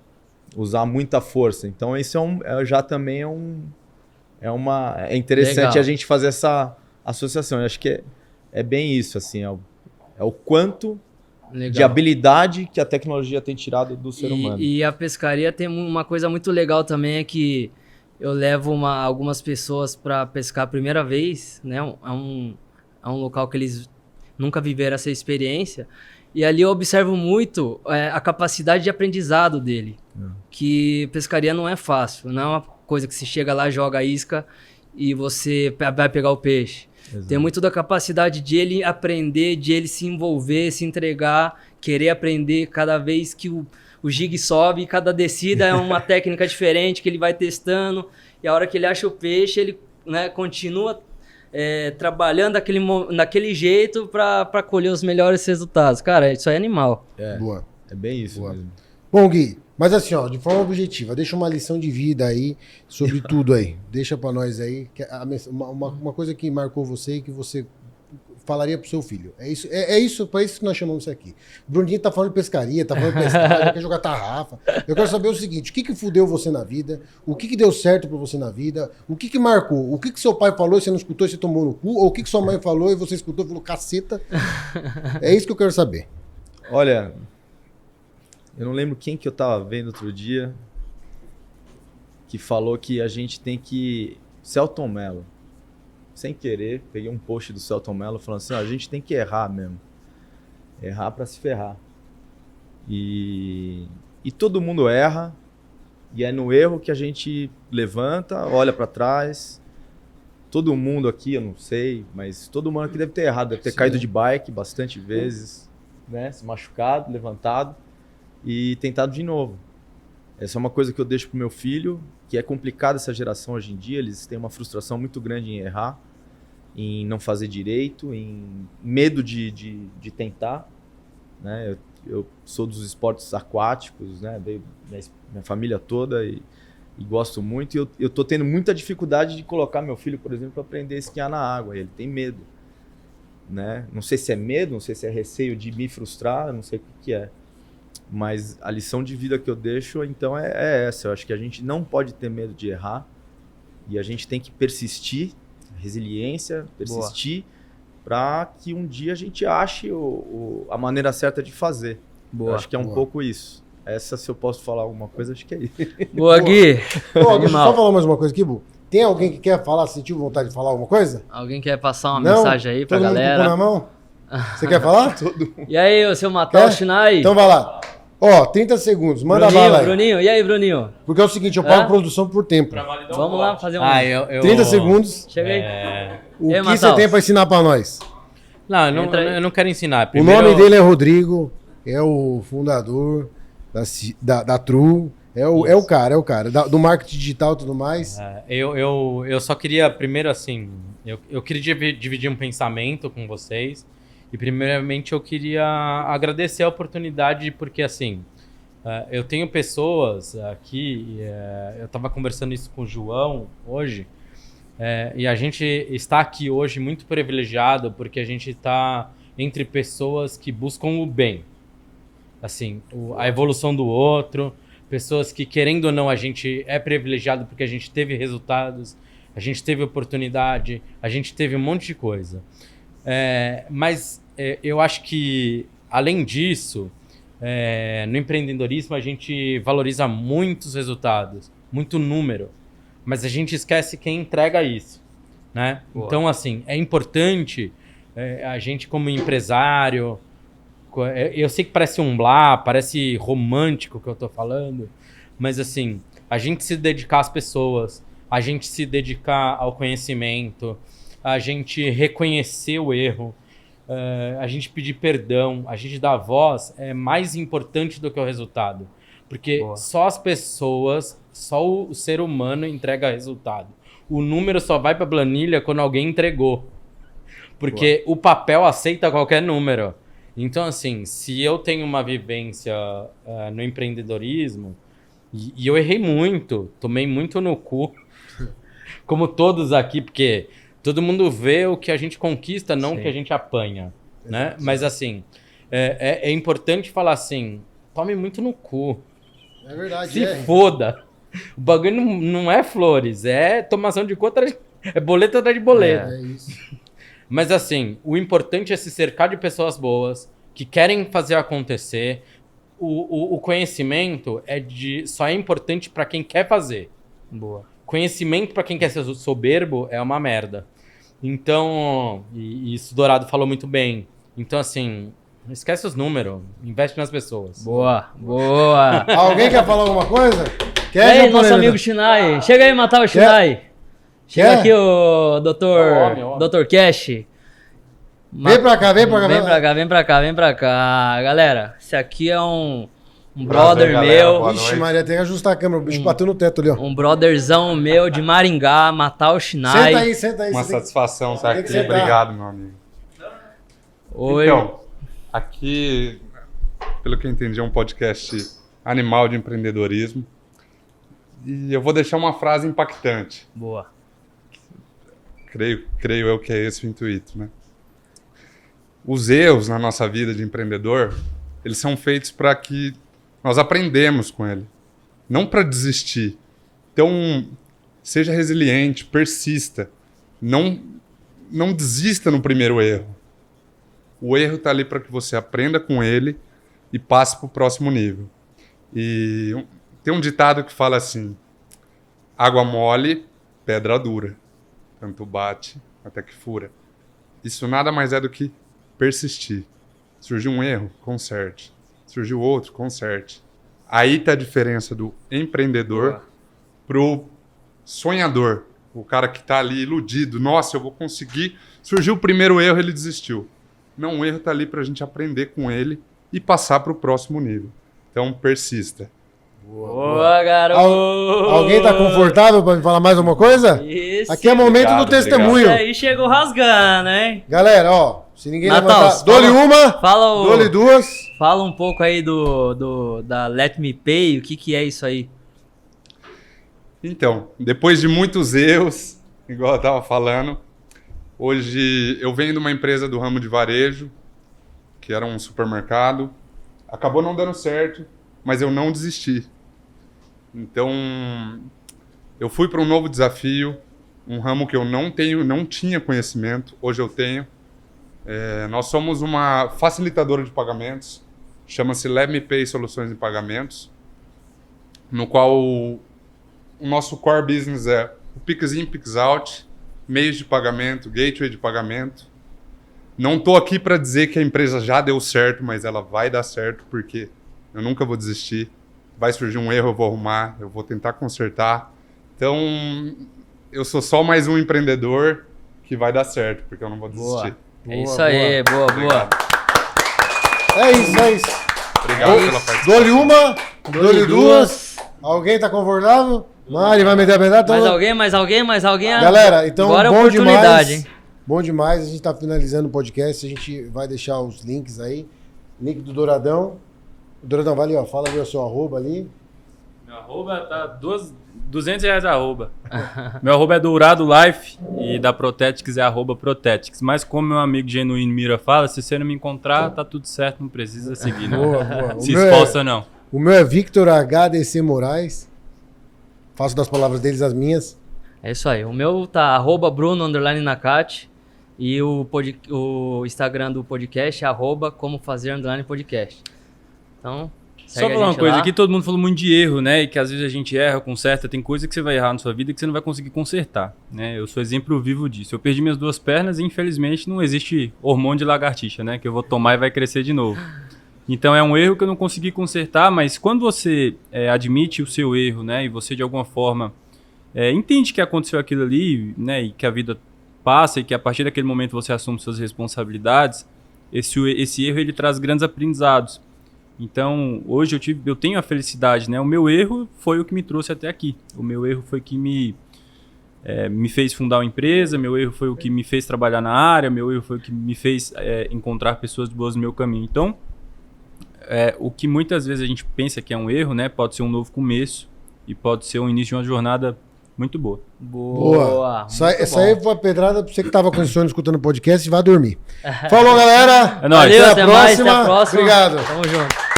usar muita força. Então, isso já também é interessante. Legal. A gente fazer essa associação. Eu acho que é bem isso, assim, é o quanto legal. De habilidade que a tecnologia tem tirado do ser humano. E a pescaria tem uma coisa muito legal também, é que eu levo algumas pessoas para pescar a primeira vez, né? É um local que eles nunca viveram essa experiência, e ali eu observo muito a capacidade de aprendizado dele, que pescaria não é fácil, não é uma coisa que se chega lá, joga a isca e você vai pegar o peixe. Exato. Tem muito da capacidade de ele aprender, de ele se envolver, se entregar, querer aprender cada vez que o jig sobe, cada descida é uma técnica diferente que ele vai testando, e a hora que ele acha o peixe, ele, né, continua trabalhando daquele jeito para colher os melhores resultados. Cara, isso é animal. Boa. É bem isso mesmo. Bom, Gui, mas assim, ó, de forma objetiva, deixa uma lição de vida aí sobre tudo aí. Deixa pra nós aí uma coisa que marcou você e que você falaria pro seu filho. É isso, pra isso que nós chamamos isso aqui. O Bruninho tá falando de pescaria, tá falando de pescar, quer jogar tarrafa. Eu quero saber o seguinte, o que fudeu você na vida? O que deu certo pra você na vida? O que marcou? O que seu pai falou e você não escutou e você tomou no cu? Ou o que sua mãe falou e você escutou e falou, caceta? É isso que eu quero saber. Olha... Eu não lembro quem que eu tava vendo outro dia que falou que a gente tem que... Selton Mello. Sem querer, peguei um post do Selton Mello falando assim, a gente tem que errar mesmo. Errar pra se ferrar. E todo mundo erra. E é no erro que a gente levanta, olha pra trás. Todo mundo aqui, eu não sei, mas todo mundo aqui deve ter errado. Deve ter caído de bike bastante vezes, né? Se machucado, levantado. E tentado de novo. Essa é uma coisa que eu deixo pro meu filho, que é complicada essa geração hoje em dia. Eles têm uma frustração muito grande em errar, em não fazer direito, em medo de tentar. Né? eu sou dos esportes aquáticos, né? Veio minha família toda e gosto muito. E eu tô tendo muita dificuldade de colocar meu filho, por exemplo, para aprender a esquiar na água. Ele tem medo, né? Não sei se é medo, não sei se é receio de me frustrar, não sei o que é. Mas a lição de vida que eu deixo, então, é essa. Eu acho que a gente não pode ter medo de errar e a gente tem que persistir, resiliência, persistir, para que um dia a gente ache a maneira certa de fazer. Eu acho que é um pouco isso. Essa, se eu posso falar alguma coisa, acho que é isso. Boa, Gui. Deixa eu só falar mais uma coisa aqui, Bu. Tem alguém que quer falar, sentiu vontade de falar alguma coisa? Alguém quer passar uma mensagem aí pra todo galera? Mundo com o cu na mão? Você quer falar? E aí, o seu Matal Shinai? Então vai lá. Ó, 30 segundos, manda Bruninho, bala aí. Bruninho, e aí, Bruninho? Porque é o seguinte, eu pago produção por tempo. Vamos lá fazer um... 30 segundos. Chega aí. O E aí, que você Matheus? tem pra ensinar pra nós? Não, eu não quero ensinar. O Primeiro, nome dele é Rodrigo, é o fundador da True, é o cara, do marketing digital e tudo mais. eu só queria, primeiro assim, eu queria dividir um pensamento com vocês. E primeiramente eu queria agradecer a oportunidade, porque assim, eu tenho pessoas aqui, eu estava conversando isso com o João hoje, e a gente está aqui hoje muito privilegiado, porque a gente está entre pessoas que buscam o bem. Assim, a evolução do outro, pessoas que, querendo ou não, a gente é privilegiado porque a gente teve resultados, a gente teve oportunidade, a gente teve um monte de coisa. Mas eu acho que, além disso, no empreendedorismo a gente valoriza muitos resultados, muito número, mas a gente esquece quem entrega isso, né? Então, assim, é importante a gente como empresário, eu sei que parece parece romântico o que eu tô falando, mas assim, a gente se dedicar às pessoas, a gente se dedicar ao conhecimento, a gente reconhecer o erro, a gente pedir perdão, a gente dar voz é mais importante do que o resultado. Porque só as pessoas, só o ser humano entrega resultado. O número só vai para a planilha quando alguém entregou. Porque o papel aceita qualquer número. Então, assim, se eu tenho uma vivência no empreendedorismo, e eu errei muito, tomei muito no cu, como todos aqui, porque todo mundo vê o que a gente conquista, não o que a gente apanha, né? Mas assim, é importante falar assim, tome muito no cu. É verdade, Se foda. O bagulho não é flores, é tomação de conta, é boleto atrás de boleto. É isso. Mas assim, o importante é se cercar de pessoas boas, que querem fazer acontecer. O conhecimento só é importante para quem quer fazer. Boa. Conhecimento para quem quer ser soberbo é uma merda. Então, e isso Dourado falou muito bem. Então, assim, não esquece os números, investe nas pessoas. Boa, boa. Alguém quer falar alguma coisa? E aí, nosso amigo Shinai? Chega aí, matar o Shinai. Chega aqui o Dr. Cash. Vem pra cá, vem pra cá. Vem pra cá. Galera, esse aqui é um brother meu. Ixi, Maria, tem que ajustar a câmera. O bicho bateu no teto ali, ó. Um brotherzão meu de Maringá, Matar o Shinai. Senta aí. Uma satisfação estar tem que aqui. sentar. Obrigado, meu amigo. Oi. Então, aqui, pelo que eu entendi, é um podcast animal de empreendedorismo. E eu vou deixar uma frase impactante. Boa. Creio eu que é esse o intuito, né? Os erros na nossa vida de empreendedor, eles são feitos para que nós aprendemos com ele, não para desistir. Então, seja resiliente, persista. Não desista no primeiro erro. O erro está ali para que você aprenda com ele e passe para o próximo nível. E tem um ditado que fala assim: água mole, pedra dura. Tanto bate até que fura. Isso nada mais é do que persistir. Surgiu um erro, conserte. Surgiu outro, conserte. Aí está a diferença do empreendedor pro sonhador. O cara que está ali iludido. Nossa, eu vou conseguir. Surgiu o primeiro erro, ele desistiu. Não, o erro está ali para a gente aprender com ele e passar para o próximo nível. Então, persista. Boa, garoto. Alguém tá confortável para me falar mais alguma coisa? Isso. Aqui é momento do testemunho. Aí chegou rasgando, hein? Galera, ó, Se ninguém Natal, levantar, dou-lhe uma, dou-lhe duas. Fala um pouco aí da Let Me Pay, o que é isso aí? Então, depois de muitos erros, igual eu estava falando, hoje eu venho de uma empresa do ramo de varejo, que era um supermercado. Acabou não dando certo, mas eu não desisti. Então, eu fui para um novo desafio, um ramo que eu não tinha conhecimento, hoje eu tenho. Nós somos uma facilitadora de pagamentos, chama-se Let Me Pay Soluções de Pagamentos, no qual o nosso core business é o Pix In, Pix Out, meios de pagamento, gateway de pagamento. Não estou aqui para dizer que a empresa já deu certo, mas ela vai dar certo, porque eu nunca vou desistir. Vai surgir um erro, eu vou arrumar, eu vou tentar consertar. Então, eu sou só mais um empreendedor que vai dar certo, porque eu não vou desistir. É isso aí, boa. É isso. Obrigado pela participação. Dou-lhe uma, dou-lhe duas. Alguém tá confortável? Mari vai meter a pedada? Mais alguém? Galera, então agora é bom oportunidade, demais. hein? Bom demais, a gente tá finalizando o podcast, a gente vai deixar os links aí. Link do Douradão. Douradão, vai ali, ó, fala ali o seu arroba ali. Meu arroba tá R$200 arroba. Meu arroba é Dourado Life e da Protetics é arroba Protetics. Mas como meu amigo Genuíno Mira fala, se você não me encontrar, tá tudo certo, não precisa seguir, não. Boa. Se esforça, não. O meu é Victor HDC Moraes. Faço das palavras deles as minhas. É isso aí. O meu tá @Bruno_Nakati e o Instagram do podcast é @ComoFazer_podcast. Então, só falar uma coisa, aqui todo mundo falou muito de erro, né? E que às vezes a gente erra, conserta, tem coisa que você vai errar na sua vida que você não vai conseguir consertar, né? Eu sou exemplo vivo disso. Eu perdi minhas 2 pernas e infelizmente não existe hormônio de lagartixa, né? Que eu vou tomar e vai crescer de novo. Então é um erro que eu não consegui consertar, mas quando você admite o seu erro, né? E você de alguma forma entende que aconteceu aquilo ali, né? E que a vida passa e que a partir daquele momento você assume suas responsabilidades, esse erro ele traz grandes aprendizados. Então, hoje eu tenho a felicidade, né? O meu erro foi o que me trouxe até aqui. O meu erro foi que me fez fundar uma empresa, meu erro foi o que me fez trabalhar na área, meu erro foi o que me fez encontrar pessoas boas no meu caminho. Então, o que muitas vezes a gente pensa que é um erro, né? Pode ser um novo começo e pode ser o início de uma jornada muito boa. Boa. Essa aí foi a pedrada pra você que tava com sono escutando o podcast e vai dormir. Falou, galera. É nóis. Valeu, Até a próxima. mais, até a próxima. Obrigado. Tamo junto.